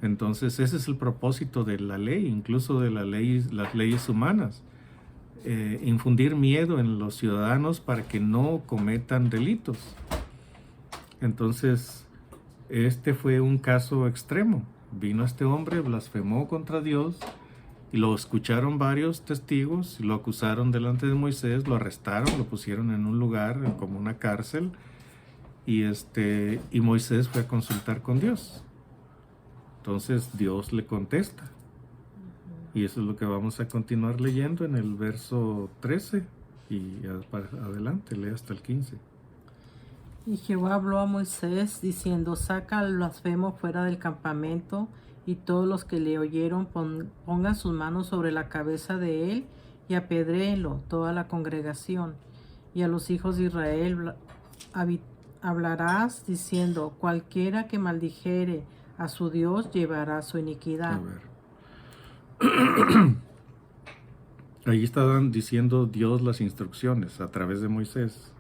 Entonces ese es el propósito de la ley, incluso de las leyes humanas. Infundir miedo en los ciudadanos para que no cometan delitos. Entonces, este fue un caso extremo. Vino este hombre, blasfemó contra Dios, y lo escucharon varios testigos, lo acusaron delante de Moisés, lo arrestaron, lo pusieron en un lugar como una cárcel, y Moisés fue a consultar con Dios. Entonces Dios le contesta. Y eso es lo que vamos a continuar leyendo en el verso 13 y adelante, lee hasta el 15. Y Jehová habló a Moisés diciendo: saca al blasfemo fuera del campamento, y todos los que le oyeron pongan sus manos sobre la cabeza de él y apedréenlo toda la congregación. Y a los hijos de Israel hablarás diciendo: cualquiera que maldijere a su Dios llevará su iniquidad. A ver. Allí estaban diciendo Dios las instrucciones a través de Moisés.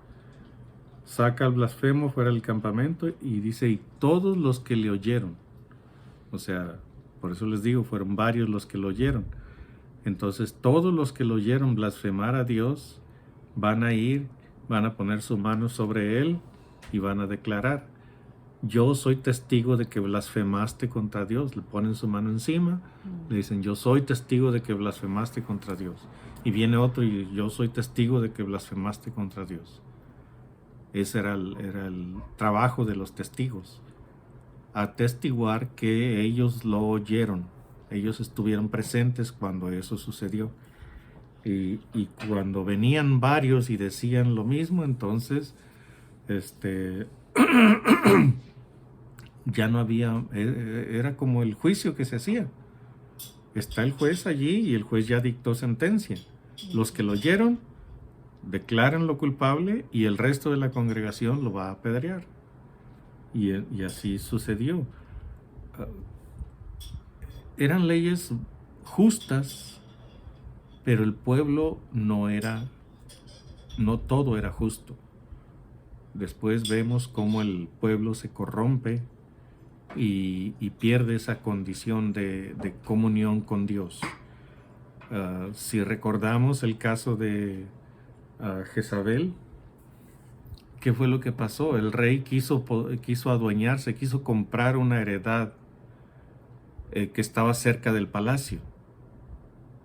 Saca al blasfemo fuera del campamento, y dice, y todos los que le oyeron. O sea, por eso les digo, fueron varios los que lo oyeron. Entonces todos los que lo oyeron blasfemar a Dios van a poner su mano sobre él y van a declarar: yo soy testigo de que blasfemaste contra Dios. Le ponen su mano encima, le dicen: yo soy testigo de que blasfemaste contra Dios. Y viene otro y: yo soy testigo de que blasfemaste contra Dios. Ese era el trabajo de los testigos, atestiguar que ellos lo oyeron, ellos estuvieron presentes cuando eso sucedió. Y cuando venían varios y decían lo mismo, entonces ya no había, era como el juicio que se hacía. Está el juez allí y el juez ya dictó sentencia. Los que lo oyeron declaran lo culpable y el resto de la congregación lo va a apedrear. Y así sucedió. Eran leyes justas, pero el pueblo no todo era justo. Después vemos cómo el pueblo se corrompe y pierde esa condición de comunión con Dios. Si recordamos el caso de Jezabel, ¿qué fue lo que pasó? El rey quiso adueñarse, quiso comprar una heredad que estaba cerca del palacio.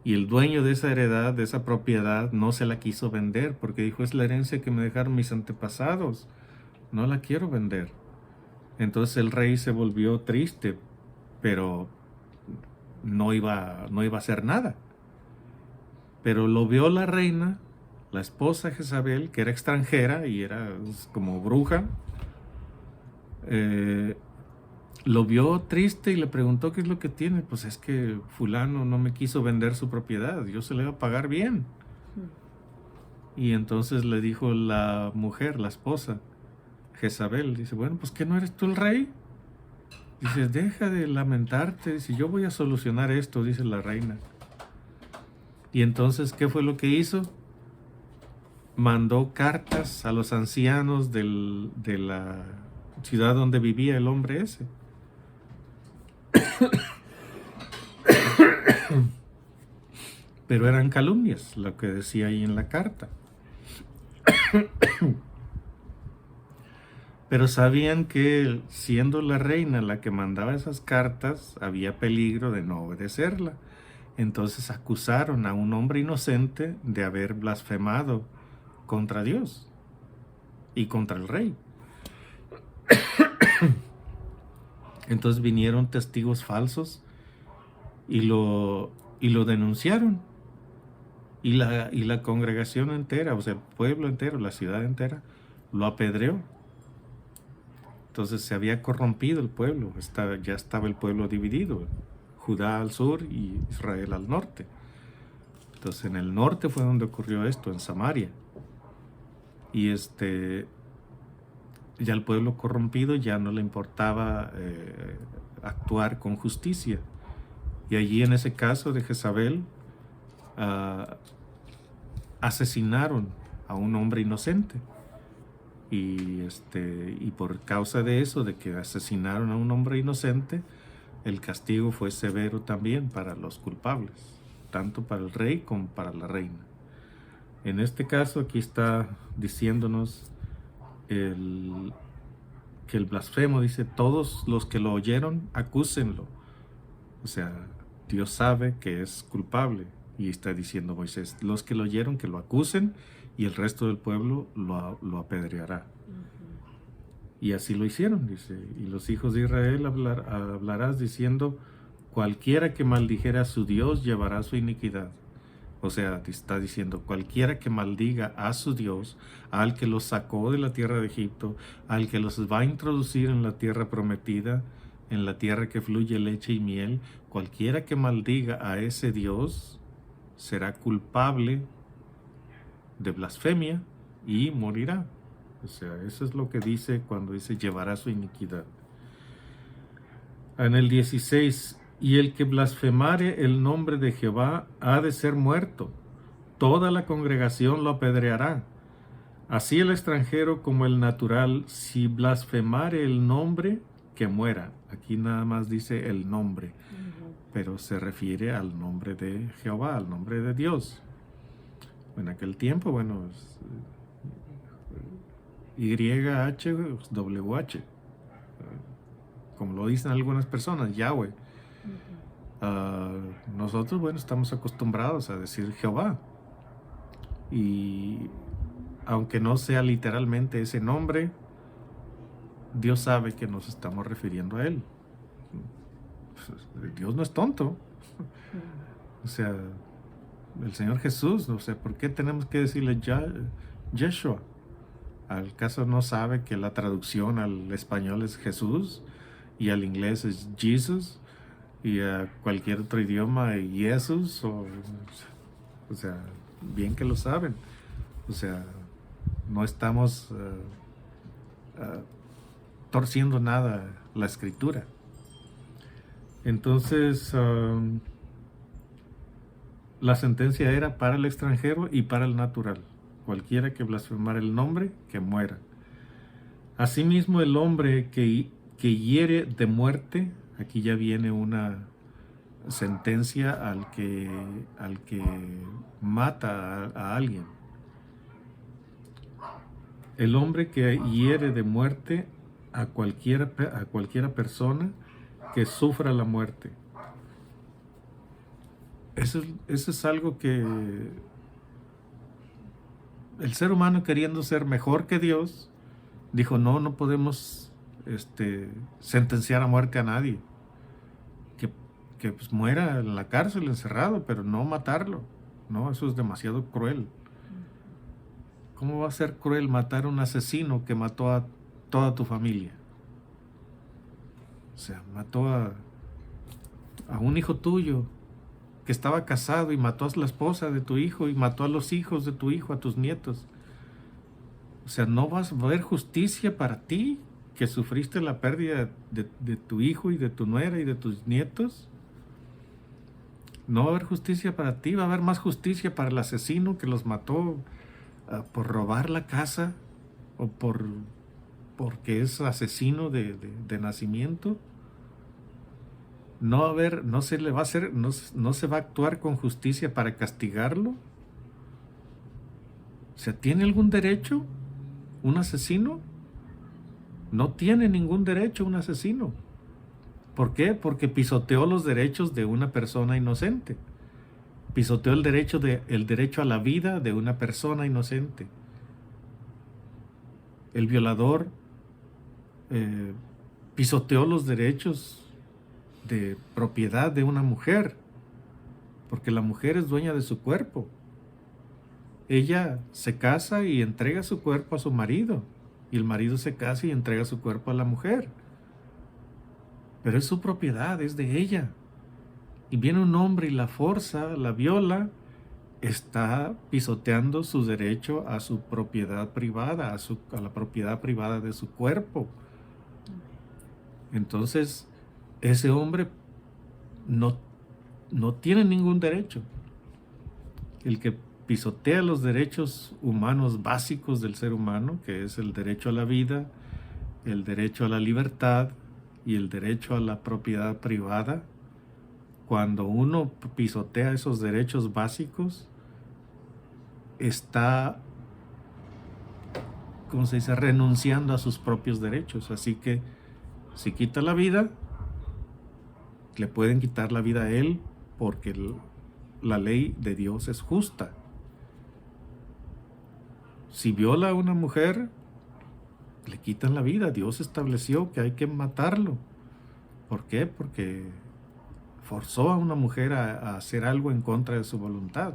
Y el dueño de esa heredad, de esa propiedad, no se la quiso vender porque dijo: es la herencia que me dejaron mis antepasados, no la quiero vender. Entonces el rey se volvió triste, pero no iba a hacer nada. Pero lo vio la reina, la esposa Jezabel, que era extranjera y era como bruja. Lo vio triste y le preguntó: ¿qué es lo que tiene? Pues es que fulano no me quiso vender su propiedad, yo se le iba a pagar bien. Y entonces le dijo la mujer, la esposa, Jezabel, dice: bueno, pues ¿qué no eres tú el rey? Dice: deja de lamentarte, dice: yo voy a solucionar esto, dice la reina. Y entonces, ¿qué fue lo que hizo? Mandó cartas a los ancianos de la ciudad donde vivía el hombre ese. Pero eran calumnias, lo que decía ahí en la carta. Pero sabían que, siendo la reina la que mandaba esas cartas, había peligro de no obedecerla. Entonces acusaron a un hombre inocente de haber blasfemado contra Dios y contra el rey. Entonces vinieron testigos falsos y lo denunciaron. Y la congregación entera, o sea, el pueblo entero, la ciudad entera, lo apedreó. Entonces se había corrompido el pueblo, ya estaba el pueblo dividido, Judá al sur y Israel al norte. Entonces en el norte fue donde ocurrió esto, en Samaria. Y ya el pueblo corrompido ya no le importaba actuar con justicia. Y allí, en ese caso de Jezabel, asesinaron a un hombre inocente. Y por causa de eso, de que asesinaron a un hombre inocente, el castigo fue severo también para los culpables, tanto para el rey como para la reina. En este caso aquí está diciéndonos que el blasfemo dice, todos los que lo oyeron, acúsenlo. O sea, Dios sabe que es culpable y está diciendo Moisés, los que lo oyeron que lo acusen y el resto del pueblo lo apedreará. Y así lo hicieron, dice, y los hijos de Israel hablarás diciendo, cualquiera que maldijera a su Dios llevará su iniquidad. O sea, te está diciendo, cualquiera que maldiga a su Dios, al que los sacó de la tierra de Egipto, al que los va a introducir en la tierra prometida, en la tierra que fluye leche y miel, cualquiera que maldiga a ese Dios será culpable de blasfemia y morirá. O sea, eso es lo que dice cuando dice llevará su iniquidad. En el 16, y el que blasfemare el nombre de Jehová ha de ser muerto. Toda la congregación lo apedreará. Así el extranjero como el natural, si blasfemare el nombre, que muera. Aquí nada más dice el nombre, pero se refiere al nombre de Jehová, al nombre de Dios. En aquel tiempo, bueno, YHWH, como lo dicen algunas personas, Yahweh. Nosotros, bueno, estamos acostumbrados a decir Jehová. Y aunque no sea literalmente ese nombre, Dios sabe que nos estamos refiriendo a Él. Dios no es tonto. O sea, el Señor Jesús, no sé, ¿por qué tenemos que decirle Yeshua? ¿Al caso no sabe que la traducción al español es Jesús y al inglés es Jesus y a cualquier otro idioma Jesús? O sea, bien que lo saben. O sea, no estamos torciendo nada la escritura. Entonces, la sentencia era para el extranjero y para el natural. Cualquiera que blasfemara el nombre, que muera. Asimismo, el hombre que hiere de muerte, aquí ya viene una sentencia al que mata a alguien. El hombre que hiere de muerte a cualquiera persona que sufra la muerte. Eso es algo que el ser humano, queriendo ser mejor que Dios, dijo, no podemos sentenciar a muerte a nadie. Que pues muera en la cárcel, encerrado, pero no matarlo. No, eso es demasiado cruel. ¿Cómo va a ser cruel matar a un asesino que mató a toda tu familia? O sea, mató a un hijo tuyo que estaba casado y mató a la esposa de tu hijo y mató a los hijos de tu hijo, a tus nietos. O sea, ¿no vas a haber justicia para ti que sufriste la pérdida de tu hijo y de tu nuera y de tus nietos? No va a haber justicia para ti, va a haber más justicia para el asesino que los mató por robar la casa o porque es asesino de nacimiento. No se va a actuar con justicia para castigarlo. O sea, ¿tiene algún derecho un asesino? No tiene ningún derecho un asesino. ¿Por qué? Porque pisoteó los derechos de una persona inocente. Pisoteó el derecho a la vida de una persona inocente. El violador pisoteó los derechos de propiedad de una mujer, porque la mujer es dueña de su cuerpo. Ella se casa y entrega su cuerpo a su marido, y el marido se casa y entrega su cuerpo a la mujer. Pero es su propiedad, es de ella. Y viene un hombre y la forza, la viola, está pisoteando su derecho a su propiedad privada, a la propiedad privada de su cuerpo. Entonces, ese hombre no tiene ningún derecho. El que pisotea los derechos humanos básicos del ser humano, que es el derecho a la vida, el derecho a la libertad, y el derecho a la propiedad privada, cuando uno pisotea esos derechos básicos, está, ¿cómo se dice?, renunciando a sus propios derechos. Así que si quita la vida, le pueden quitar la vida a él, porque la ley de Dios es justa. Si viola a una mujer, le quitan la vida. Dios estableció que hay que matarlo. ¿Por qué? Porque forzó a una mujer a hacer algo en contra de su voluntad.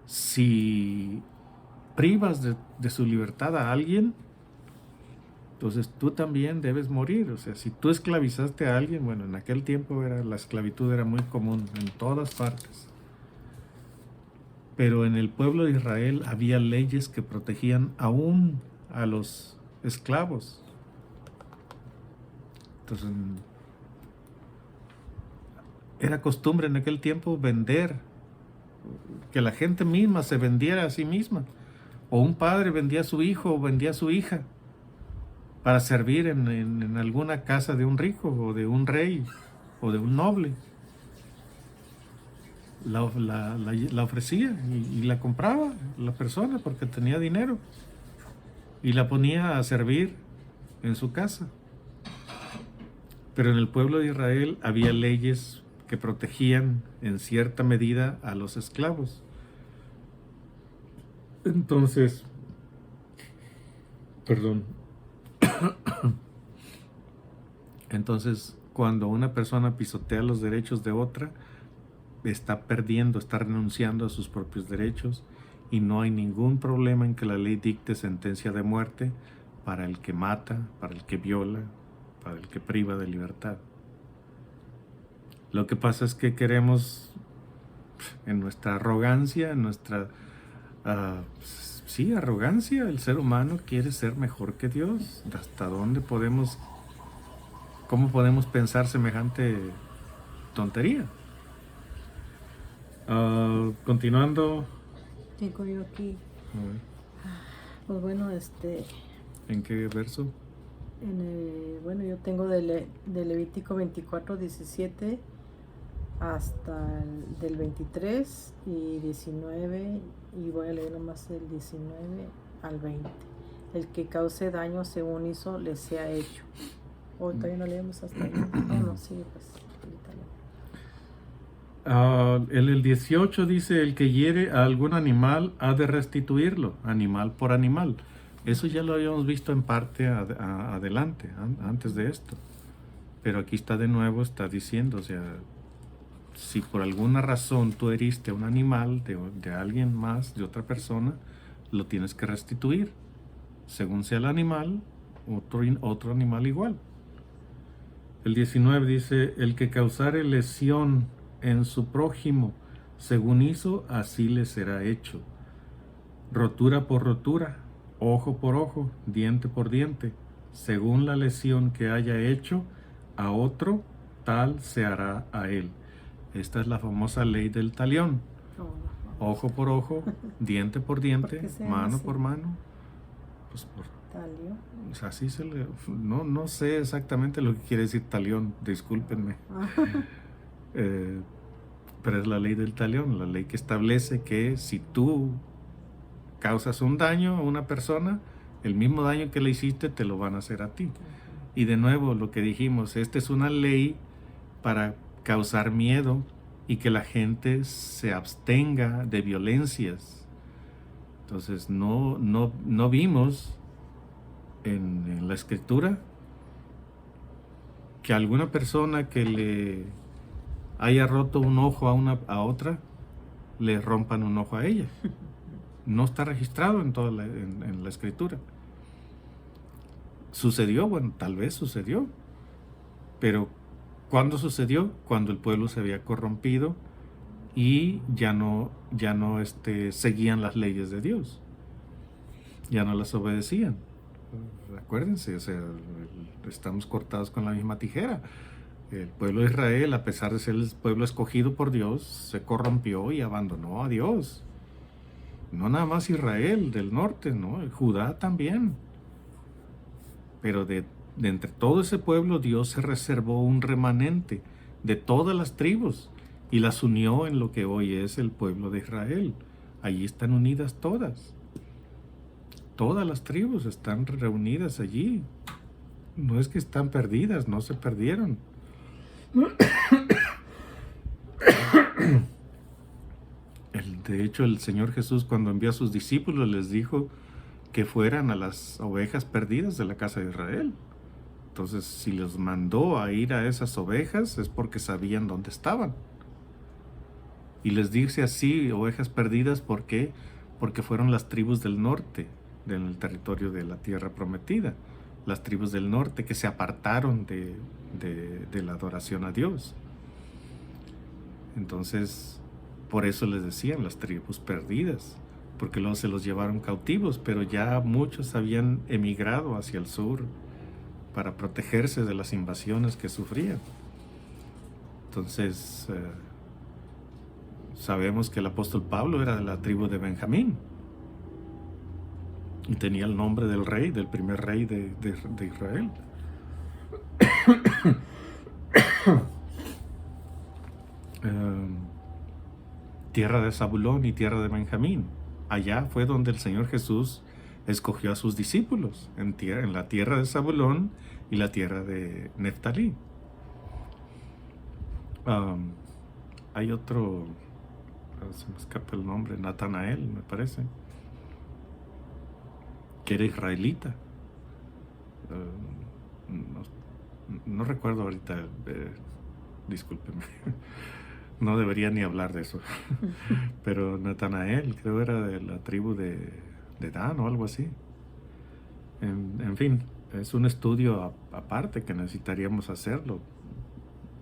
Si privas de su libertad a alguien, entonces tú también debes morir. O sea, si tú esclavizaste a alguien, bueno, en aquel tiempo la esclavitud era muy común en todas partes. Pero en el pueblo de Israel había leyes que protegían aún a los esclavos. Entonces, era costumbre en aquel tiempo vender, que la gente misma se vendiera a sí misma. O un padre vendía a su hijo o vendía a su hija para servir en alguna casa de un rico o de un rey o de un noble. La ofrecía y la compraba la persona porque tenía dinero y la ponía a servir en su casa. Pero en el pueblo de Israel había leyes que protegían en cierta medida a los esclavos. Entonces, entonces cuando una persona pisotea los derechos de otra, está perdiendo, está renunciando a sus propios derechos, y no hay ningún problema en que la ley dicte sentencia de muerte para el que mata, para el que viola, para el que priva de libertad. Lo que pasa es que queremos, en nuestra arrogancia, en nuestra arrogancia, el ser humano quiere ser mejor que Dios. ¿Hasta dónde cómo podemos pensar semejante tontería? Continuando. Tengo yo aquí. Pues bueno, ¿En qué verso? Bueno, yo tengo de Levítico 24:17 hasta del 23 y 19, y voy a leer nomás el 19 al 20. El que cause daño según hizo, le sea hecho. Todavía no leemos hasta ahí. No, sí, pues ahorita leo. El 18 dice: el que hiere a algún animal ha de restituirlo, animal por animal. Eso ya lo habíamos visto en parte adelante, antes de esto. Pero aquí está de nuevo, está diciendo, o sea, si por alguna razón tú heriste a un animal de alguien más, de otra persona, lo tienes que restituir. Según sea el animal, otro animal igual. El 19 dice: el que causare lesión en su prójimo, según hizo, así le será hecho. Rotura por rotura, ojo por ojo, diente por diente, según la lesión que haya hecho a otro, tal se hará a él. Esta es la famosa ley del talión. Ojo por ojo, diente por diente, mano por mano. Pues por ¿Talión? O sea, así no sé exactamente lo que quiere decir talión, discúlpenme. Pero es la ley del talión, la ley que establece que si tú causas un daño a una persona, el mismo daño que le hiciste te lo van a hacer a ti. Y de nuevo, lo que dijimos, esta es una ley para causar miedo y que la gente se abstenga de violencias. Entonces no vimos en la escritura que alguna persona que le haya roto un ojo a otra, le rompan un ojo a ella. No está registrado en la escritura. ¿Sucedió? Bueno, tal vez sucedió. Pero ¿cuándo sucedió? Cuando el pueblo se había corrompido y ya no seguían las leyes de Dios. Ya no las obedecían. Acuérdense, o sea, estamos cortados con la misma tijera. El pueblo de Israel, a pesar de ser el pueblo escogido por Dios, se corrompió y abandonó a Dios. No nada más Israel del norte, ¿no? Judá también. Pero de de entre todo ese pueblo, Dios se reservó un remanente de todas las tribus y las unió en lo que hoy es el pueblo de Israel. Allí están unidas todas. Todas las tribus están reunidas allí. No es que están perdidas, no se perdieron. De hecho, el Señor Jesús, cuando envió a sus discípulos, les dijo que fueran a las ovejas perdidas de la casa de Israel. Entonces, si los mandó a ir a esas ovejas, es porque sabían dónde estaban. Y les dice así, ovejas perdidas, ¿por qué? Porque fueron las tribus del norte, del territorio de la tierra prometida. Las tribus del norte que se apartaron de la adoración a Dios. Entonces, por eso les decían las tribus perdidas, porque luego se los llevaron cautivos, pero ya muchos habían emigrado hacia el sur para protegerse de las invasiones que sufrían. Entonces, sabemos que el apóstol Pablo era de la tribu de Benjamín y tenía el nombre del rey, del primer rey de Israel. Tierra de Zabulón y tierra de Benjamín. Allá fue donde el Señor Jesús escogió a sus discípulos, en la tierra de Zabulón y la tierra de Neftalí. Hay otro, se me escapa el nombre, Natanael, me parece, que era israelita. No recuerdo ahorita, discúlpeme. No debería ni hablar de eso. Pero Natanael, creo era de la tribu de Dan o algo así. En fin, es un estudio aparte que necesitaríamos hacerlo.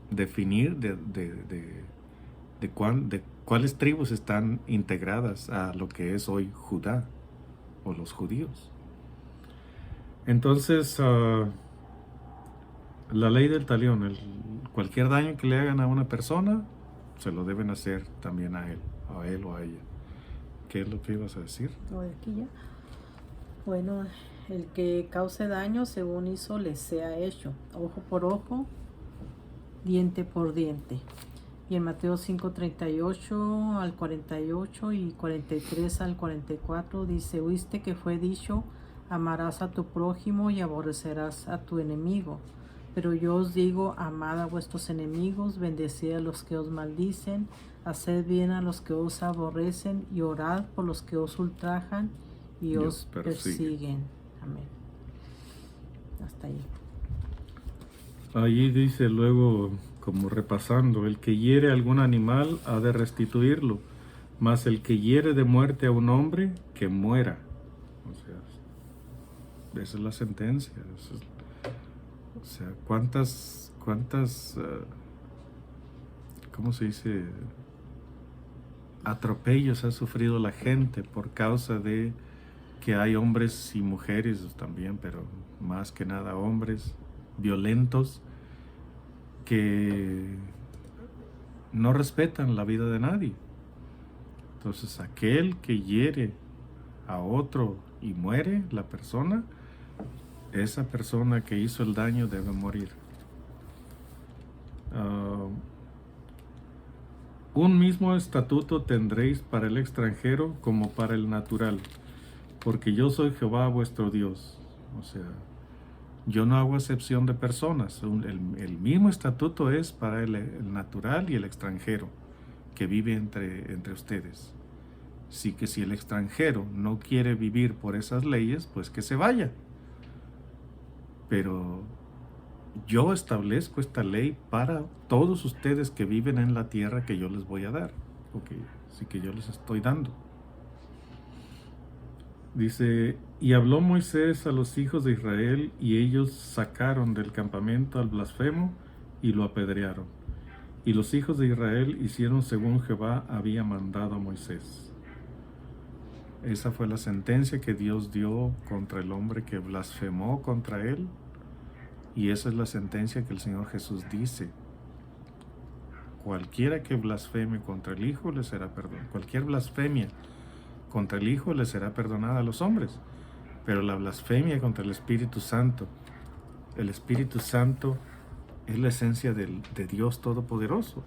Definir de cuáles tribus están integradas a lo que es hoy Judá o los judíos. Entonces, la ley del talión, cualquier daño que le hagan a una persona, se lo deben hacer también a él o a ella. ¿Qué es lo que ibas a decir? Voy aquí ya. Bueno, el que cause daño según hizo le sea hecho, ojo por ojo, diente por diente. Y en Mateo 5:38 al 48 y 43 al 44 dice: oíste que fue dicho, amarás a tu prójimo y aborrecerás a tu enemigo. Pero yo os digo, amad a vuestros enemigos, bendecid a los que os maldicen, haced bien a los que os aborrecen y orad por los que os ultrajan y os persiguen. Amén. Hasta ahí. Allí dice luego, como repasando, el que hiere a algún animal ha de restituirlo, mas el que hiere de muerte a un hombre, que muera. O sea, esa es la sentencia. O sea, cuántas, ¿cómo se dice? Atropellos ha sufrido la gente por causa de que hay hombres y mujeres también, pero más que nada hombres violentos que no respetan la vida de nadie. Entonces, aquel que hiere a otro y muere la persona, esa persona que hizo el daño debe morir. Un mismo estatuto tendréis para el extranjero como para el natural, porque yo soy Jehová vuestro Dios. O sea, yo no hago excepción de personas. El mismo estatuto es para el natural y el extranjero que vive entre ustedes. Así que si el extranjero no quiere vivir por esas leyes, pues que se vaya. Pero yo establezco esta ley para todos ustedes que viven en la tierra que yo les voy a dar, así que yo les estoy dando. Dice, y habló Moisés a los hijos de Israel, y ellos sacaron del campamento al blasfemo y lo apedrearon. Y los hijos de Israel hicieron según Jehová había mandado a Moisés. Esa fue la sentencia que Dios dio contra el hombre que blasfemó contra él. Y esa es la sentencia que el Señor Jesús dice: cualquiera que blasfeme contra el Hijo le será perdonado. Cualquier blasfemia contra el Hijo le será perdonada a los hombres, pero la blasfemia contra el Espíritu Santo El Espíritu Santo es la esencia de Dios Todopoderoso.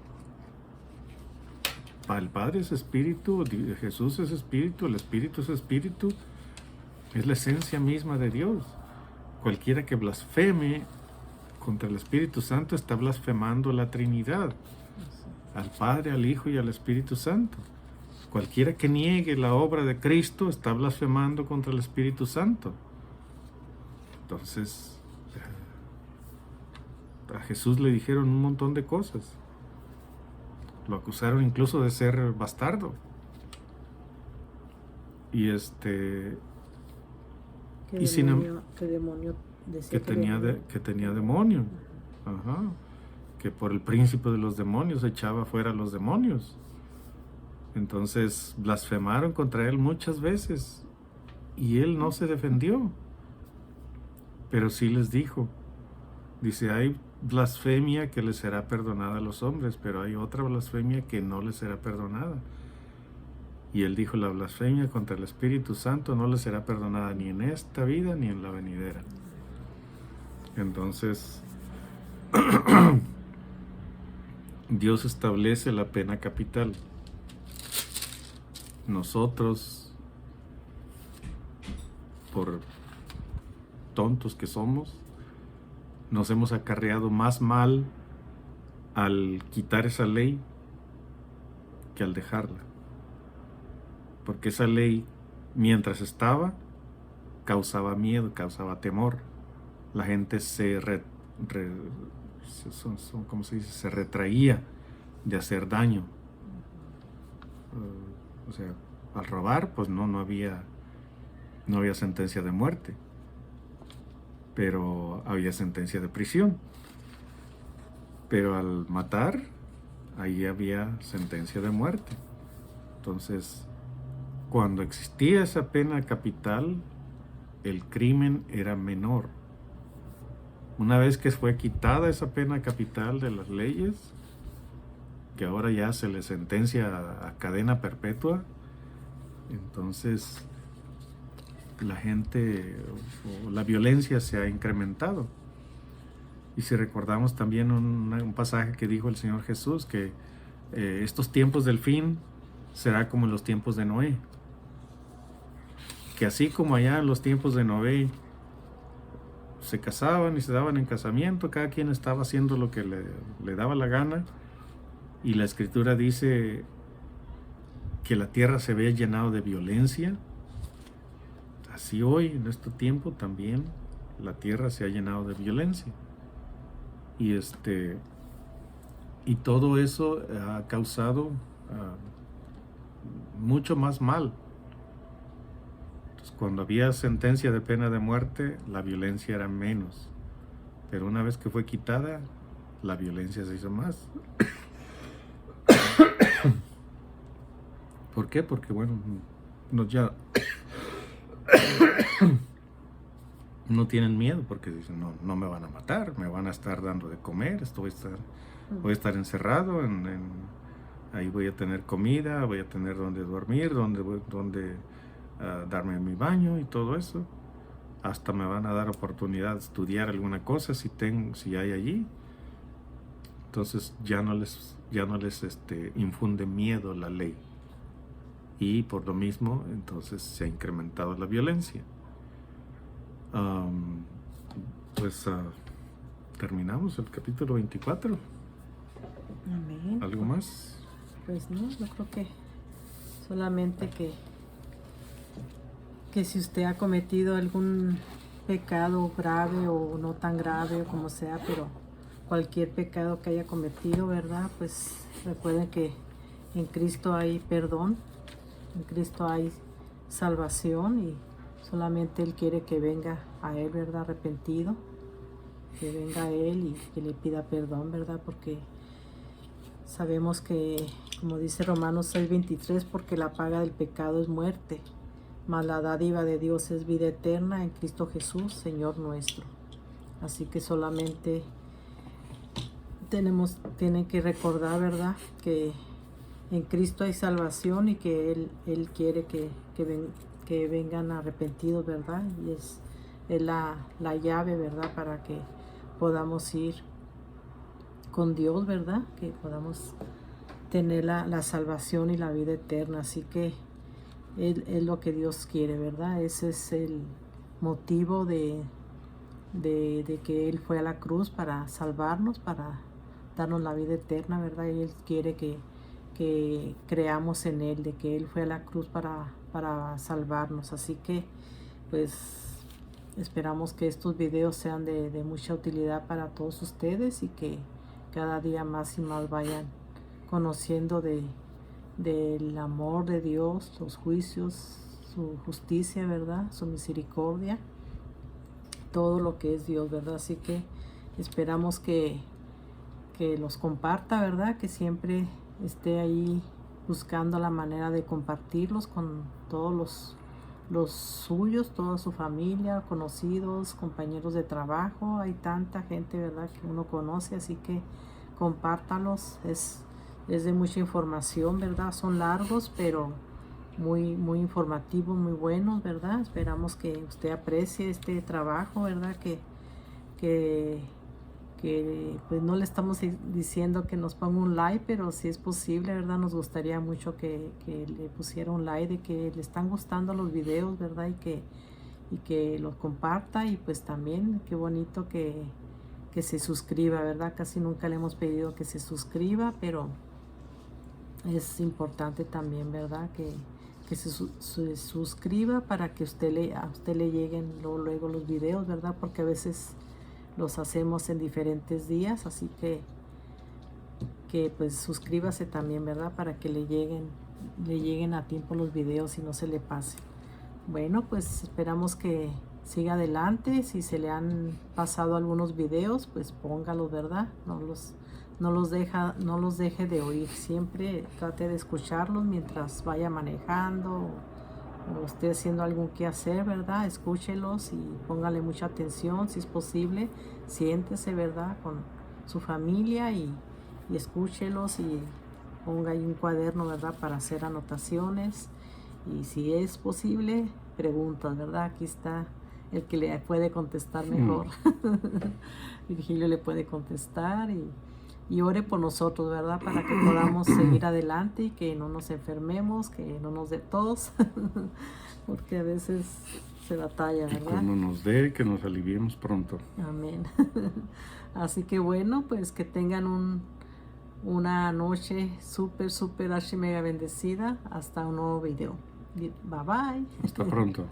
El Padre es Espíritu, Jesús es Espíritu, el Espíritu es Espíritu. Es la esencia misma de Dios. Cualquiera que blasfeme contra el Espíritu Santo está blasfemando la Trinidad, al Padre, al Hijo y al Espíritu Santo. Cualquiera que niegue la obra de Cristo está blasfemando contra el Espíritu Santo. Entonces, a Jesús le dijeron un montón de cosas. Lo acusaron incluso de ser bastardo. Y ¿Qué demonio decía que tenía demonio. Ajá. Que por el príncipe de los demonios echaba fuera a los demonios. Entonces blasfemaron contra él muchas veces y él no se defendió, pero sí les dijo, dice, hay blasfemia que les será perdonada a los hombres, pero hay otra blasfemia que no les será perdonada. Y él dijo, la blasfemia contra el Espíritu Santo no les será perdonada ni en esta vida ni en la venidera. Entonces Dios establece la pena capital. Nosotros, por tontos que somos, nos hemos acarreado más mal al quitar esa ley que al dejarla. Porque esa ley, mientras estaba, causaba miedo, causaba temor. La gente se retraía de hacer daño. O sea, al robar, pues no había sentencia de muerte, pero había sentencia de prisión. Pero al matar, ahí había sentencia de muerte. Entonces, cuando existía esa pena capital, el crimen era menor. Una vez que fue quitada esa pena capital de las leyes, que ahora ya se le sentencia a cadena perpetua, entonces la gente o la violencia se ha incrementado. Y si recordamos también un pasaje que dijo el Señor Jesús, que estos tiempos del fin será como en los tiempos de Noé. Que así como allá en los tiempos de Noé se casaban y se daban en casamiento, cada quien estaba haciendo lo que le daba la gana, y la Escritura dice que la tierra se había llenado de violencia. Así hoy, en este tiempo, también la tierra se ha llenado de violencia. Y todo eso ha causado mucho más mal. Entonces, cuando había sentencia de pena de muerte, la violencia era menos. Pero una vez que fue quitada, la violencia se hizo más. ¿Por qué? Porque, bueno, ya no tienen miedo, porque dicen, no me van a matar, me van a estar dando de comer, voy a estar encerrado, ahí voy a tener comida, voy a tener donde dormir, donde darme mi baño y todo eso. Hasta me van a dar oportunidad de estudiar alguna cosa si hay allí. Entonces ya no les infunde miedo la ley. Y por lo mismo, entonces se ha incrementado la violencia. Terminamos el capítulo 24. Amén. ¿Algo más? Pues no, yo creo que solamente que si usted ha cometido algún pecado grave o no tan grave o como sea, pero cualquier pecado que haya cometido, ¿verdad? Pues recuerden que en Cristo hay perdón, en Cristo hay salvación, y solamente Él quiere que venga a Él, ¿verdad? Arrepentido, que venga a Él y que le pida perdón, ¿verdad? Porque sabemos que, como dice Romanos 6:23, porque la paga del pecado es muerte, mas la dádiva de Dios es vida eterna en Cristo Jesús, Señor nuestro. Así que solamente tienen que recordar, ¿verdad?, que en Cristo hay salvación y que Él quiere que vengan arrepentidos, ¿verdad? Y es la llave, ¿verdad?, para que podamos ir con Dios, ¿verdad? Que podamos tener la salvación y la vida eterna. Así que es lo que Dios quiere, ¿verdad? Ese es el motivo de que Él fue a la cruz, para salvarnos, para darnos la vida eterna, ¿verdad? Y Él quiere que creamos en Él, de que Él fue a la cruz para salvarnos. Así que pues esperamos que estos videos sean de mucha utilidad para todos ustedes, y que cada día más y más vayan conociendo del amor de Dios, los juicios, su justicia, ¿verdad? Su misericordia, todo lo que es Dios, ¿verdad? Así que esperamos que los comparta, ¿verdad? Que siempre esté ahí buscando la manera de compartirlos con todos los suyos, toda su familia, conocidos, compañeros de trabajo. Hay tanta gente, ¿verdad?, que uno conoce, así que compártalos. Es de mucha información, ¿verdad? Son largos, pero muy informativos, muy buenos, ¿verdad? Esperamos que usted aprecie este trabajo, ¿verdad? Que pues no le estamos diciendo que nos ponga un like, pero si es posible, ¿verdad? Nos gustaría mucho que le pusiera un like, de que le están gustando los videos, ¿verdad? Y que los comparta. Y pues también qué bonito que se suscriba, ¿verdad? Casi nunca le hemos pedido que se suscriba, pero es importante también, ¿verdad? Que se suscriba para que a usted le lleguen luego los videos, ¿verdad? Porque a veces los hacemos en diferentes días, así que pues suscríbase también, ¿verdad? Para que le lleguen a tiempo los videos y no se le pase. Bueno, pues esperamos que siga adelante. Si se le han pasado algunos videos, pues póngalos, ¿verdad? No los deje de oír. Siempre trate de escucharlos mientras vaya manejando o esté haciendo algún quehacer, ¿verdad? Escúchelos y póngale mucha atención si es posible. Siéntese, ¿verdad?, con su familia y escúchelos, y ponga ahí un cuaderno, ¿verdad?, para hacer anotaciones. Y si es posible, preguntas, ¿verdad? Aquí está el que le puede contestar mejor. Virgilio le puede contestar, y ore por nosotros, ¿verdad? Para que podamos seguir adelante y que no nos enfermemos, que no nos dé tos, porque a veces se batalla, ¿verdad? Que cuando nos dé, que nos aliviemos pronto. Amén. Así que bueno, pues que tengan una noche súper archi mega bendecida. Hasta un nuevo video. Bye bye. Hasta pronto.